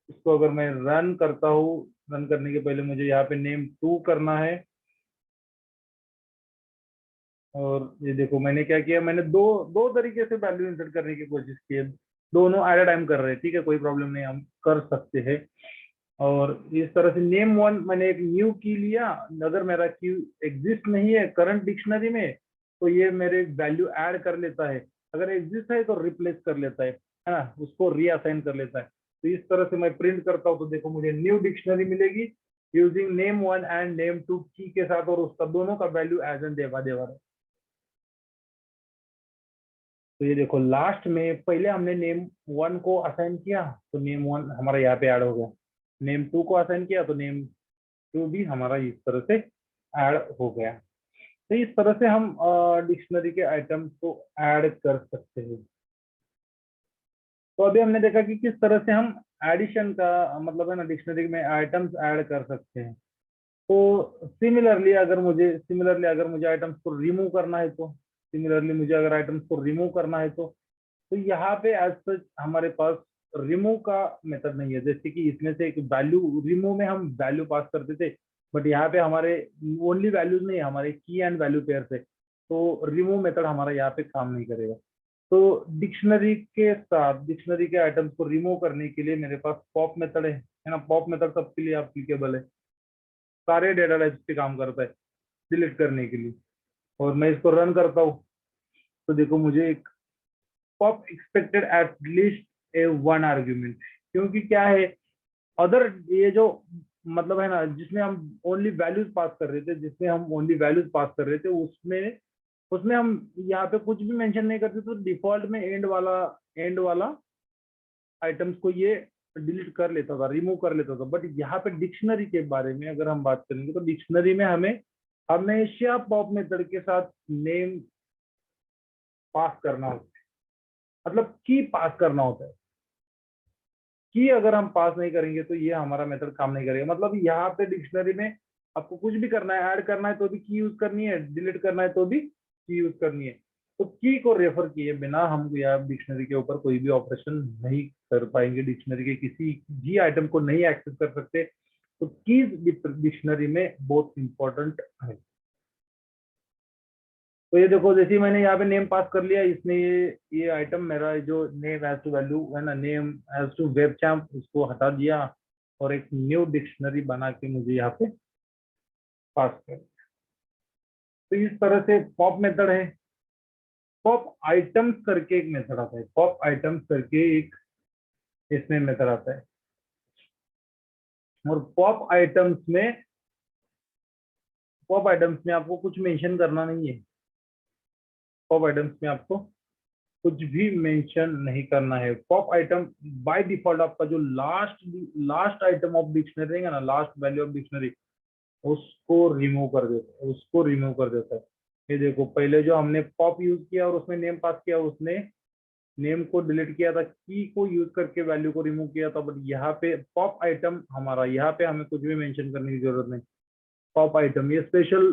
इसको अगर मैं रन करता हूँ, रन करने के पहले मुझे यहाँ पे नेम 2 करना है। और ये देखो मैंने क्या किया, मैंने दो दो तरीके से वैल्यू इंसर्ट करने की कोशिश की है, दोनों एट अ टाइम कर रहे हैं, ठीक है, कोई प्रॉब्लम नहीं, हम कर सकते हैं। और इस तरह से नेम 1 मैंने एक न्यू की लिया, अगर मेरा की एग्जिस्ट नहीं है करंट डिक्शनरी में तो ये मेरे वैल्यू ऐड कर लेता है। अगर एग्जिस्ट है तो रिप्लेस कर लेता है ना, उसको रीअसाइन कर लेता है। तो इस तरह से मैं प्रिंट करता हूँ तो देखो मुझे न्यू डिक्शनरी मिलेगी using name one and name two key के साथ, और उसका दोनों का वैल्यू एज एन देवा देवा है। तो ये देखो लास्ट में पहले हमने नेम वन को असाइन किया तो नेम वन हमारा यहाँ पे ऐड हो गया, नेम टू को असाइन किया तो नेम टू भी हमारा इस तरह से ऐड हो गया। तो इस तरह से हम डिक्शनरी के आइटम्स को ऐड कर सकते हैं। तो अभी हमने देखा कि किस तरह से हम एडिशन का मतलब है ना डिक्शनरी में आइटम्स ऐड कर सकते हैं। तो सिमिलरली अगर मुझे आइटम्स को रिमूव करना है तो सिमिलरली मुझे अगर आइटम्स को रिमूव करना है तो यहाँ पे एज सच हमारे पास रिमूव का मेथड नहीं है। जैसे कि इसमें से एक वैल्यू रिमूव में हम वैल्यू पास करते थे, बट यहाँ पे हमारे ओनली वैल्यूज नहीं है, हमारे की एंड वैल्यू पेयर से, तो रिमूव मेथड हमारा यहाँ पे काम नहीं करेगा। तो डिक्शनरी के आइटम्स को रिमूव करने के लिए मेरे पास पॉप मेथड है ना। पॉप मेथड सबके लिए एप्लीकेबल है, सारे डेटा टाइप्स पे काम करता है डिलीट करने के लिए। और मैं इसको रन करता हूँ तो देखो मुझे एक pop expected at least A one argument, क्योंकि क्या है अदर ये जो मतलब है ना जिसमें हम ओनली वैल्यूज पास कर रहे थे, उसमें उसमें हम यहाँ पे कुछ भी मेंशन नहीं करते, तो डिफॉल्ट में एंड वाला आइटम्स को ये डिलीट कर लेता था, रिमूव कर लेता था। बट यहाँ पे डिक्शनरी के बारे में अगर हम बात करेंगे तो डिक्शनरी में हमें हमेशा पॉप मेथड के साथ नेम पास करना होता है, मतलब की पास करना होता है। की अगर हम पास नहीं करेंगे तो ये हमारा मेथड काम नहीं करेगा। मतलब यहाँ पे डिक्शनरी में आपको कुछ भी करना है, ऐड करना है तो भी की यूज करनी है, डिलीट करना है तो भी की यूज करनी है। तो की को रेफर किए बिना हम यहाँ डिक्शनरी के ऊपर कोई भी ऑपरेशन नहीं कर पाएंगे, डिक्शनरी के किसी भी आइटम को नहीं एक्सेस कर सकते। तो कीज डिक्शनरी में बहुत इंपॉर्टेंट है। तो ये देखो जैसे ही मैंने यहाँ पे नेम पास कर लिया, इसने ये आइटम मेरा जो नेम एज टू वैल्यू है ना, name as to web champ, इसको हटा दिया और एक न्यू डिक्शनरी बना के मुझे यहाँ पे पास कर। तो इस तरह से पॉप मेथड है। पॉप आइटम्स करके एक मेथड आता है, पॉप आइटम्स करके एक इसमें मेथड आता है। और पॉप आइटम्स में आपको कुछ मेंशन करना नहीं है। पॉप आइटम्स में आपको कुछ भी मेंशन नहीं करना है। पॉप आइटम बाय डिफॉल्ट आपका जो लास्ट आइटम ऑफ डिक्शनरी है ना, लास्ट वैल्यू ऑफ डिक्शनरी, उसको रिमूव कर देता है। ये देखो पहले जो हमने पॉप यूज किया और उसमें नेम पास किया, उसने नेम को डिलीट किया था, की को यूज करके वैल्यू को रिमूव किया था। बट यहाँ पे पॉप आइटम हमारा, यहाँ पे हमें कुछ भी मेंशन करने की जरूरत नहीं। पॉप आइटम ये स्पेशल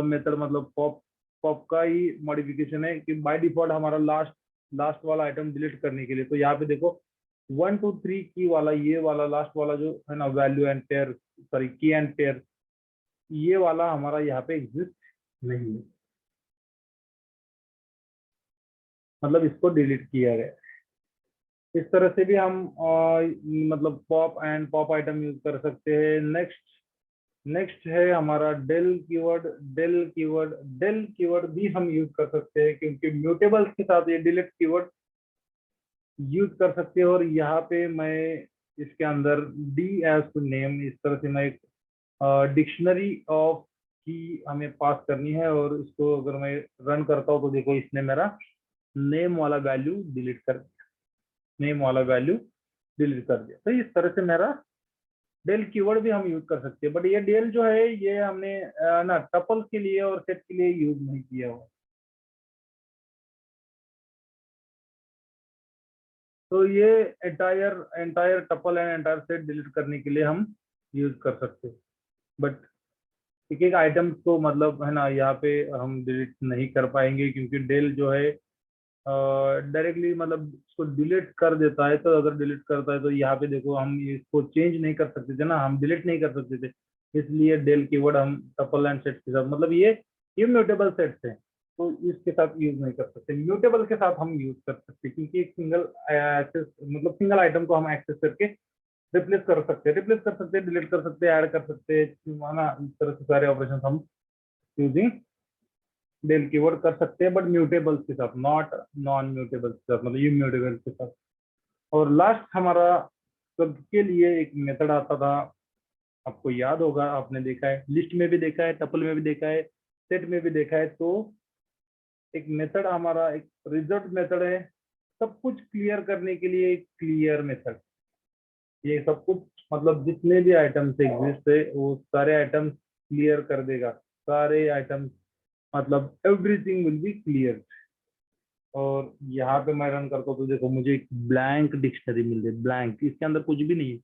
मेथड, मतलब पॉप पॉप का ही मॉडिफिकेशन है कि बाय डिफॉल्ट हमारा लास्ट लास्ट वाला आइटम डिलीट करने के लिए। तो यहाँ पे देखो 1 2 3 की वाला, ये वाला लास्ट वाला जो है ना वैल्यू एंड पेयर, सॉरी की एंड पेयर, ये वाला हमारा यहाँ पे एग्जिस्ट नहीं है, मतलब इसको डिलीट किया गया। इस तरह से भी हम मतलब pop and pop item use कर सकते हैं। नेक्स्ट है हमारा डेल कीवर्ड भी हम यूज कर सकते हैं, क्योंकि म्यूटेबल्स के साथ ये डिलीट कीवर्ड यूज कर सकते हैं। और यहाँ पे मैं इसके अंदर डी एज टू नेम, इस तरह से मैं एक डिक्शनरी ऑफ की हमें पास करनी है, और इसको अगर मैं रन करता हूँ तो देखो इसने मेरा नेम वाला वैल्यू डिलीट कर दिया, तो इस तरह से मेरा डेल कीवर्ड भी हम यूज कर सकते हैं। बट ये डेल जो है ये हमने ना टपल के लिए और सेट के लिए यूज नहीं किया हुआ। तो ये entire entire tuple and entire set delete करने के लिए हम यूज कर सकते हैं। बट एक एक आइटम को मतलब है ना यहाँ पे हम डिलीट नहीं कर पाएंगे, क्योंकि डेल जो है डायरेक्टली मतलब इसको डिलीट कर देता है। तो अगर डिलीट करता है तो यहाँ पे देखो हम इसको चेंज नहीं कर सकते थे ना, हम डिलीट नहीं कर सकते थे। इसलिए डेल कीवर्ड हम टपल एंड सेट के साथ, मतलब ये इम्यूटेबल सेट्स हैं तो इसके साथ यूज नहीं कर सकते। म्यूटेबल के साथ हम यूज कर सकते, क्योंकि एक सिंगल एक्सेस मतलब सिंगल आइटम को हम एक्सेस करके रिप्लेस कर सकते हैं, डिलीट कर सकते हैं, ऐड कर सकते हैं, है ना। इस तरह से सारे ऑपरेशन हम यूजिंग डेल कीवर्ड कर सकते हैं, बट म्यूटेबल्स के साथ, नॉट नॉन म्यूटेबल्स के साथ, मतलब इम्यूटेबल्स के साथ। और लास्ट हमारा सबके लिए एक मेथड आता था, आपको याद होगा, आपने देखा है, लिस्ट में भी देखा है, टपल में भी देखा है, सेट में भी देखा है। तो एक मेथड हमारा, एक रिजल्ट मेथड है, सब कुछ क्लियर करने के लिए एक क्लियर मेथड। ये सब कुछ मतलब जितने भी आइटम्स एग्जिस्ट है वो सारे आइटम्स क्लियर कर देगा, सारे आइटम्स, मतलब एवरीथिंग विल बी क्लियर। और यहाँ पे मैं रन करता हूँ तो देखो मुझे एक ब्लैंक डिक्शनरी मिल रही है, ब्लैंक, इसके अंदर कुछ भी नहीं है,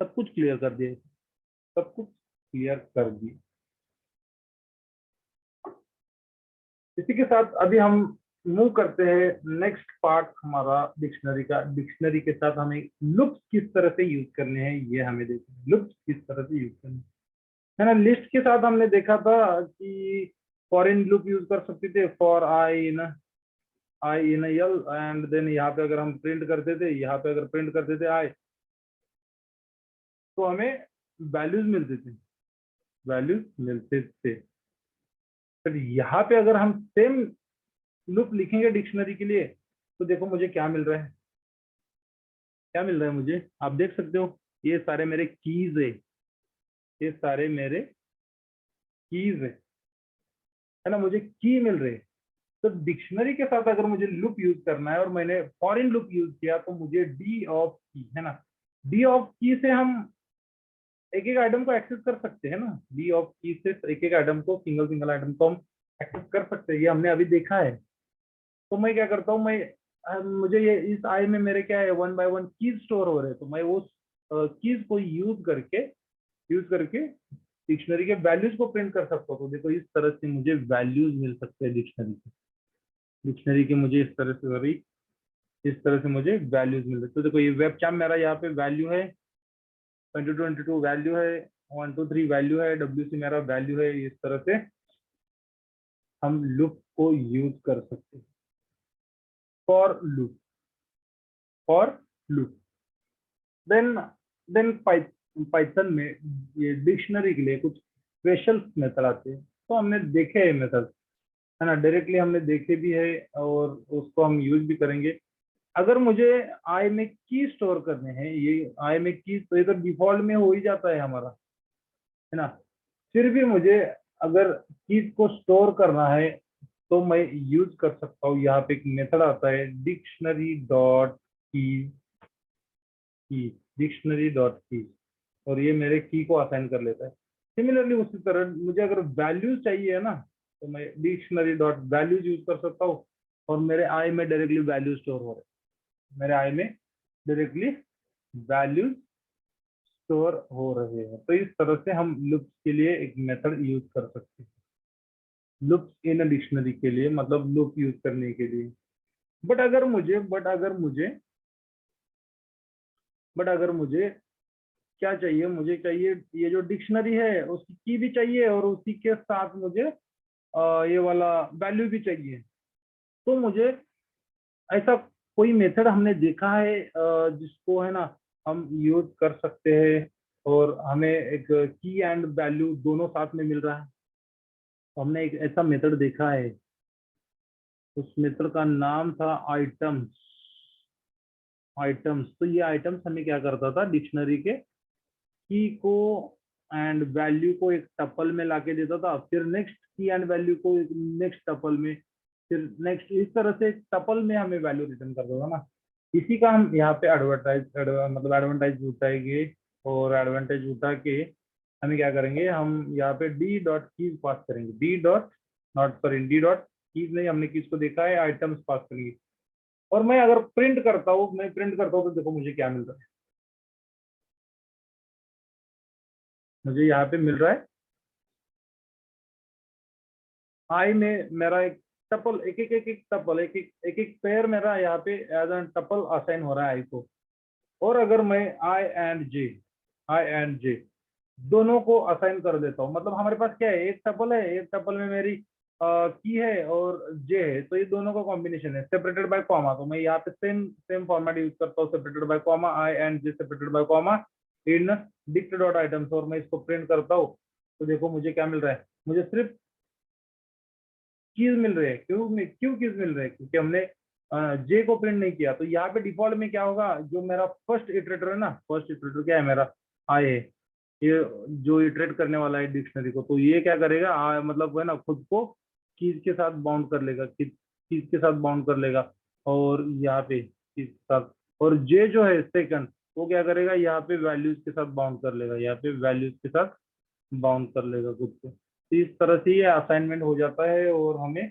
सब कुछ क्लियर कर दिया, सब कुछ क्लियर कर दिया। इसी के साथ अभी हम मूव करते हैं नेक्स्ट पार्ट हमारा डिक्शनरी का। डिक्शनरी के साथ हमें लुप्स किस तरह से यूज करने हैं ये हमें देखना है, लुप्स किस तरह से यूज करने हैं, है ना। लिस्ट के साथ हमने देखा था कि फॉरेन लूप यूज कर सकते थे, for I in L, and then यहाँ पे अगर हम प्रिंट करते थे, यहाँ पे अगर प्रिंट करते थे आई, तो हमें वैल्यूज मिलते थे, वैल्यूज मिलते थे। फिर यहाँ पे अगर हम सेम लूप लिखेंगे डिक्शनरी के लिए, तो देखो मुझे क्या मिल रहा है, क्या मिल रहा है मुझे, आप देख सकते हो, ये सारे मेरे कीज है, ये सारे मेरे कीज है ना, मुझे की मिल रहे हैं। तो डिक्शनरी के साथ अगर मुझे लूप यूज करना है और मैंने फॉरेन लूप यूज किया, तो मुझे डी ऑफ की, है ना, डी ऑफ की से हम एक एक आइटम को एक्सेस कर सकते हैं ना, डी ऑफ की से एक एक आइटम को, सिंगल सिंगल आइटम को हम एक्सेस कर सकते हैं, ये हमने अभी देखा है। तो मैं क्या करता हूँ, मैं मुझे ये इस आई में मेरे क्या है, one by one keys store हो रहे हैं, तो मैं उस कीज को यूज करके डिक्शनरी के वैल्यूज को प्रिंट कर सकता हूँ। तो देखो इस तरह से मुझे वैल्यूज मिल सकते हैं डिक्शनरी के, डिक्शनरी के मुझे इस तरह से, सॉरी, इस तरह से मुझे वैल्यूज मिल रहे। तो देखो ये वेब चैम मेरा यहाँ पे वैल्यू है, 2022 वैल्यू है, 123 वैल्यू है, डब्ल्यू सी मेरा वैल्यू है। इस तरह से हम लूप को यूज कर सकते हैं, for loop, for loop. Then then Python में ये डिक्शनरी के लिए कुछ स्पेशल मेथड आते हैं, तो हमने देखे हैं मेथड, है ना, डायरेक्टली हमने देखे भी है और उसको हम यूज भी करेंगे। अगर मुझे आई में की स्टोर करने हैं, ये आई में की, तो ये तो डिफॉल्ट में हो ही जाता है हमारा, है ना। फिर भी मुझे अगर कीज को स्टोर करना है, तो मैं यूज कर सकता हूँ, यहाँ पे एक मेथड आता है डिक्शनरी डॉट की, डिक्शनरी डॉट की, और ये मेरे की को असाइन कर लेता है। सिमिलरली उसी तरह मुझे अगर वैल्यूज चाहिए है ना, तो मैं डिक्शनरी डॉट वैल्यूज यूज कर सकता हूँ, और मेरे आई में डायरेक्टली वैल्यू स्टोर हो रहे हैं, मेरे आई में डायरेक्टली वैल्यूज स्टोर हो रहे हैं। तो इस तरह से हम लुप्स के लिए एक मेथड यूज कर सकते हैं, लुप्स इन डिक्शनरी के लिए, मतलब लूप यूज करने के लिए। बट अगर मुझे क्या चाहिए, मुझे चाहिए ये जो डिक्शनरी है उसकी की भी चाहिए, और उसी के साथ मुझे ये वाला वैल्यू भी चाहिए। तो मुझे ऐसा कोई मेथड हमने देखा है जिसको, है ना, हम यूज कर सकते हैं, और हमें एक की एंड वैल्यू दोनों साथ में मिल रहा है। तो हमने एक ऐसा मेथड देखा है, उस मेथड का नाम था आइटम्स। आइटम्स, तो ये आइटम्स हमें क्या करता था, डिक्शनरी के की को एंड वैल्यू को एक टपल में लाके देता था, फिर नेक्स्ट की एंड वैल्यू को नेक्स्ट टपल में, फिर नेक्स्ट, इस तरह से टपल में हमें वैल्यू रिटर्न कर देगा ना। इसी का हम यहाँ पे मतलब एडवांटेज उठाएंगे, और एडवांटेज उठा के हमें क्या करेंगे, हम यहाँ पे डी डॉट कीज पास करेंगे, D dot, not sorry, D dot keys नहीं, हमने कीज को देखा है, आइटम्स पास करेंगे। और मैं अगर प्रिंट करता हूँ, तो देखो मुझे क्या मिल रहा है, मुझे यहाँ पे मिल रहा है आई में मेरा एक टपल, एक एक टपल, एक एक पेयर मेरा यहाँ पे एज एन टपल असाइन हो रहा है आई को। और अगर मैं आई एंड जे दोनों को असाइन कर देता हूँ, मतलब हमारे पास क्या है, एक टपल है, एक टपल में मेरी की है और जे है, तो ये दोनों का कॉम्बिनेशन है सेपरेटेड बाय कॉमा। तो मैं यहाँ पे सेम सेम फॉर्मेट यूज करता हूँ, separated by comma, I and J separated by comma in dict dot items, और मैं इसको प्रिंट करता हूँ। तो देखो मुझे क्या मिल रहा है, मुझे सिर्फ कीज मिल रहे हैं। क्यों कीज मिल रहे हैं? क्योंकि हमने जे को प्रिंट नहीं किया। तो यहाँ पे डिफॉल्ट में क्या होगा, जो मेरा फर्स्ट इटरेटर है ना, फर्स्ट इटरेटर क्या है मेरा, आई है, ये जो इटरेट करने वाला है डिक्शनरी को, तो ये क्या करेगा, मतलब है ना, खुद को कीज के साथ बाउंड कर लेगा, कीज के साथ बाउंड कर लेगा। और यहाँ पे कीज के साथ, और जे जो है सेकंड, वो क्या करेगा, यहाँ पे वैल्यूज के साथ बाउंड कर लेगा, यहाँ पे वैल्यूज के साथ बाउंड कर लेगा खुद को। तो इस तरह से ये असाइनमेंट हो जाता है, और हमें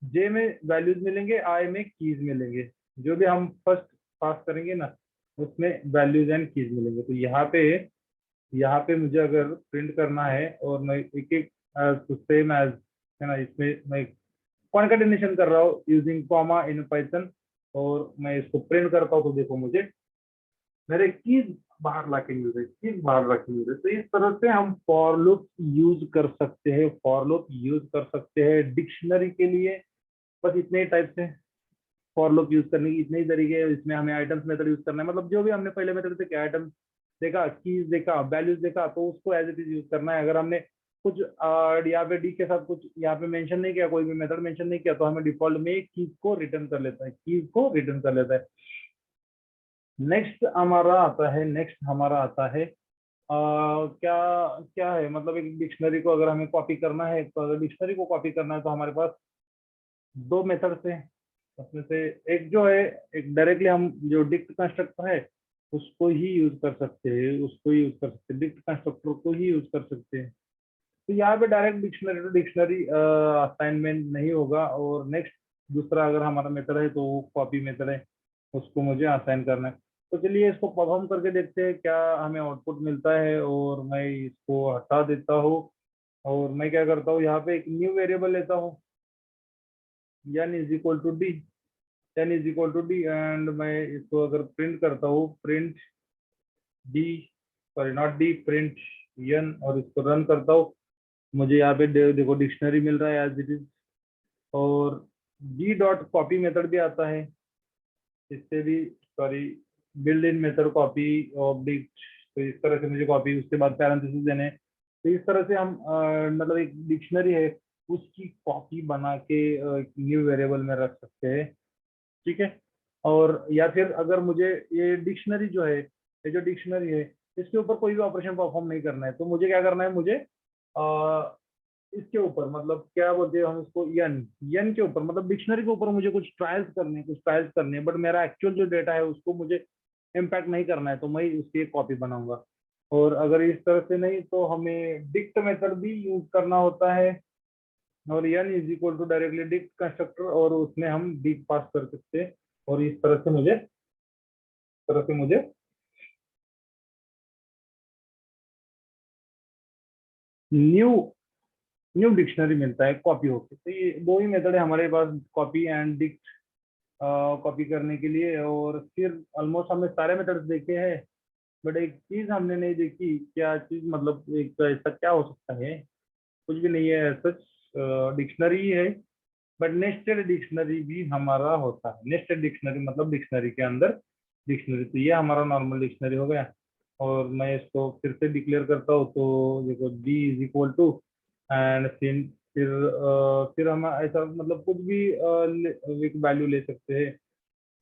जे में वैल्यूज मिलेंगे, आई में कीज मिलेंगे। जो भी हम फर्स्ट पास करेंगे ना, उसमें वैल्यूज एंड कीज मिलेंगे। तो यहाँ पे मुझे अगर प्रिंट करना है, और मैं एक एक सेम एज, है ना, इसमें मैं कॉन्केटेनेशन कर रहा हूँ यूजिंग कॉमा इन पाइथन, और मैं इसको प्रिंट करता हूँ, तो देखो मुझे मेरे कीज बाहर ला के मिल रहे, कीज बाहर ला के मिल रहे। तो इस तरह से हम फॉर लूप यूज कर सकते हैं, फॉर लूप यूज कर सकते हैं डिक्शनरी के लिए। बस इतने ही टाइप से फॉर लूप यूज करने की इतने ही तरीके हैं। इसमें हमें आइटम्स मेथड यूज करना है, मतलब जो भी हमने पहले मेथड से क्या आइटम देखा, कीज देखा, वैल्यूज देखा, तो उसको एज इट इज यूज करना है। अगर हमने कुछ यहाँ पे डी के साथ कुछ यहाँ पे मेंशन नहीं किया, कोई भी मेथड मेंशन नहीं किया, तो हमें डिफॉल्ट में कीज को रिटर्न कर लेता है, कीज को रिटर्न कर लेता है। नेक्स्ट हमारा आता है क्या क्या है, मतलब एक डिक्शनरी को अगर हमें कॉपी करना है, तो अगर डिक्शनरी को कॉपी करना है, तो हमारे पास दो मेथड्स हैं। उसमें से एक जो है, एक डायरेक्टली हम जो डिक्ट कंस्ट्रक्टर है उसको ही यूज कर सकते हैं, उसको ही यूज कर सकते हैं, डिक्ट कंस्ट्रक्टर को ही यूज कर सकते हैं। तो यहाँ पे direct dictionary to dictionary assignment नहीं होगा। और नेक्स्ट दूसरा अगर हमारा मेथड है, तो वो कॉपी मेथड है, उसको मुझे असाइन करना है। तो चलिए इसको परफॉर्म करके देखते हैं क्या हमें आउटपुट मिलता है। और मैं इसको हटा देता हूँ, और मैं क्या करता हूँ, यहाँ पे एक न्यू वेरिएबल लेता हूँ, n is equal to D, n is equal to D, and मैं इसको अगर प्रिंट करता हूँ, print D, sorry not D, print n, और इसको रन करता हूँ, मुझे यहाँ पे देखो डिक्शनरी मिल रहा है एज इट इज। और जी डॉट कॉपी मेथड भी आता है, इससे भी, sorry, build in method copy object. तो इस तरह से मुझे कॉपी, उसके बाद पैरेंथेसिस देने हैं। तो इस तरह से हम मतलब एक डिक्शनरी है उसकी कॉपी बना के एक न्यू वेरिएबल में रख सकते हैं, ठीक है। और या फिर अगर मुझे ये डिक्शनरी जो है, ये जो डिक्शनरी है, इसके ऊपर कोई भी ऑपरेशन परफॉर्म नहीं करना है, तो मुझे क्या करना है, मुझे इसके ऊपर, मतलब क्या बोलते हैं हम इसको, यन के ऊपर, मतलब डिक्शनरी के ऊपर मुझे कुछ ट्रायल्स करने हैं, बट मेरा एक्चुअल जो डेटा है उसको मुझे इम्पैक्ट नहीं करना है, तो मैं उसकी एक कॉपी बनाऊंगा। और अगर इस तरह से नहीं, तो हमें डिक्ट मेथड भी यूज करना होता है, और n is equal to directly dict constructor, और उसमें हम डिक पास कर सकते हैं। और इस तरह से मुझे न्यू न्यू डिक्शनरी मिलता है कॉपी होके। तो ये दो ही मेथड है हमारे पास, कॉपी एंड डिक्ट, कॉपी करने के लिए। और फिर ऑलमोस्ट हमने सारे मेथड्स देखे हैं, बट एक चीज हमने नहीं देखी, क्या चीज, मतलब एक ऐसा क्या हो सकता है, कुछ भी नहीं है सच, डिक्शनरी ही है, बट नेस्टेड डिक्शनरी भी हमारा होता है। नेस्टेड डिक्शनरी मतलब डिक्शनरी के अंदर डिक्शनरी। तो ये हमारा नॉर्मल डिक्शनरी हो गया। और मैं इसको फिर से डिक्लेयर करता हूँ, तो देखो D is equal to, and फिर हम ऐसा मतलब कुछ भी एक वैल्यू ले सकते हैं,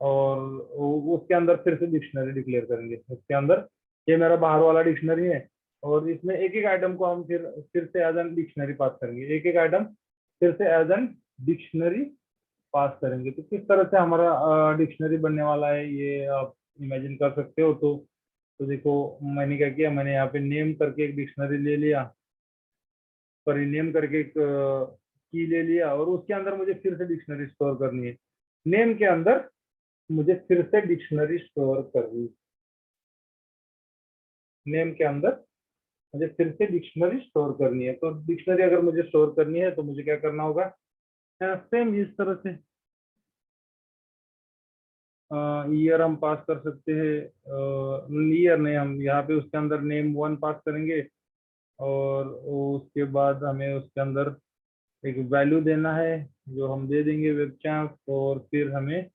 और उसके अंदर फिर से डिक्शनरी डिक्लेयर करेंगे उसके अंदर। ये मेरा बाहर वाला डिक्शनरी है, और इसमें एक एक आइटम को हम फिर से एज एन डिक्शनरी पास करेंगे, एक एक आइटम फिर से एज एन डिक्शनरी पास करेंगे। तो किस तरह से हमारा डिक्शनरी बनने वाला है, ये आप इमेजिन कर सकते हो। तो देखो मैंने क्या किया, मैंने यहाँ पे नेम करके एक डिक्शनरी ले लिया, सॉरी नेम करके एक की ले लिया, और उसके अंदर मुझे फिर से डिक्शनरी स्टोर करनी है। नेम के अंदर मुझे फिर से डिक्शनरी स्टोर करनी, नेम के अंदर मुझे फिर से डिक्शनरी स्टोर करनी है। तो डिक्शनरी अगर मुझे स्टोर करनी है, तो मुझे क्या करना होगा, सेम इस तरह से ईयर हम पास कर सकते हैं, ईयर नहीं, हम यहाँ पे उसके अंदर नेम वन पास करेंगे, और उसके बाद हमें उसके अंदर एक वैल्यू देना है, जो हम दे देंगे वेबचैम्प। और फिर हमें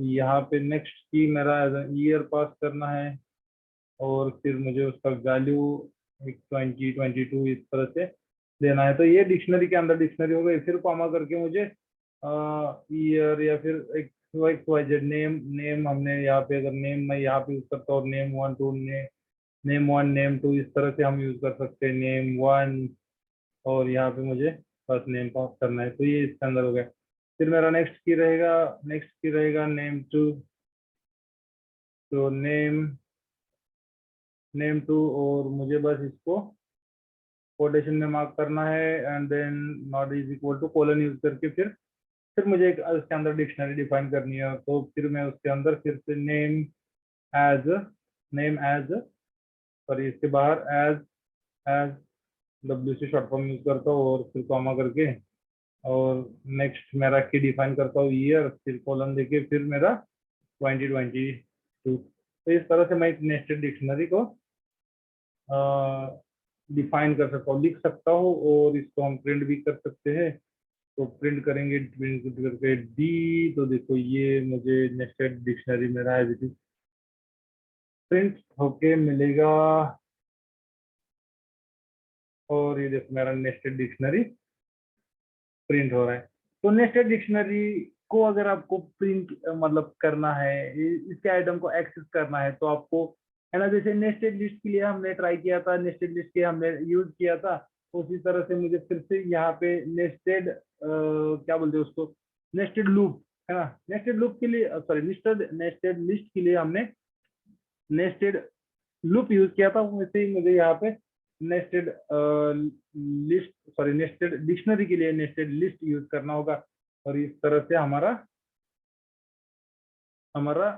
यहाँ पे नेक्स्ट की मेरा ईयर पास करना है, और फिर मुझे उसका वैल्यू एक 2022 इस तरह से देना है। तो ये डिक्शनरी के अंदर डिक्शनरी हो गई। फिर कॉमा करके मुझे ईयर या फिर एक X Y Z name, name हमने यहाँ पे अगर नेम मैं यहाँ पे यूज करता हूँ name one two, name one name two, इस तरह से हम यूज कर सकते हैं नेम वन। और यहाँ पे मुझे बस नेम पास करना है, तो ये इसके अंदर हो गया। फिर मेरा नेक्स्ट की रहेगा नेम टू। तो नेम टू, और मुझे बस इसको कोटेशन में मार्क करना है and then not is equal to colon use करके फिर मुझे एक इसके अंदर डिक्शनरी डिफाइन करनी है। तो फिर मैं उसके अंदर फिर से एज नेम एज, सॉरी इसके बाहर एज डब्ल्यू से शॉर्ट फॉर्म यूज करता हूँ और फिर कॉमा करके, और नेक्स्ट मेरा की डिफाइन करता हूँ ईयर, फिर कॉलन देके फिर मेरा 2022। तो इस तरह से मैं एक नेस्टेड डिक्शनरी को डिफाइन कर सकता हूँ, लिख सकता हूँ, और इसको हम प्रिंट भी कर सकते हैं। तो प्रिंट करेंगे, प्रिंट करके डी, तो देखो ये मुझे नेस्टेड डिक्शनरी मेरा है प्रिंट होके मिलेगा। और ये देखो मेरा नेस्टेड डिक्शनरी प्रिंट हो रहा है। तो नेस्टेड डिक्शनरी को अगर आपको प्रिंट मतलब करना है, इसके आइटम को एक्सेस करना है, तो आपको है ना, जैसे नेस्टेड लिस्ट के लिए हमने ट्राई किया था, नेस्टेड लिस्ट के हमने यूज किया था, उसी तरह से मुझे फिर से यहाँ पे नेस्टेड क्या बोलते हैं उसको, नेस्टेड लूप, है ना। नेस्टेड लूप के लिए सॉरी नेस्टेड लिस्ट के लिए हमने नेस्टेड लूप यूज किया था, वैसे ही मुझे यहाँ पे nested list sorry nested dictionary के लिए नेस्टेड लिस्ट यूज करना होगा। और इस तरह से हमारा हमारा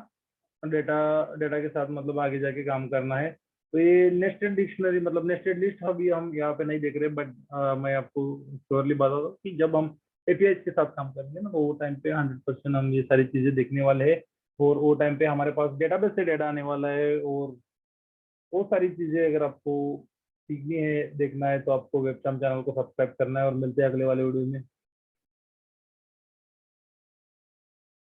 डेटा डेटा के साथ मतलब आगे जाके काम करना है। तो ये नेस्टेड डिक्शनरी मतलब नेस्टेड लिस्ट अभी हम यहाँ पे नहीं देख रहे, बट मैं आपको श्योरली बता दूँ कि जब हम एपीआई के साथ काम करेंगे ना, तो वो टाइम पे 100% हम ये सारी चीजें देखने वाले हैं। और वो टाइम पे हमारे पास डेटाबेस से डेटा आने वाला है, और वो सारी चीजें अगर आपको सीखनी है, देखना है, तो आपको वेबसाइट चैनल को सब्सक्राइब करना है। और मिलते हैं अगले वाले वीडियो में।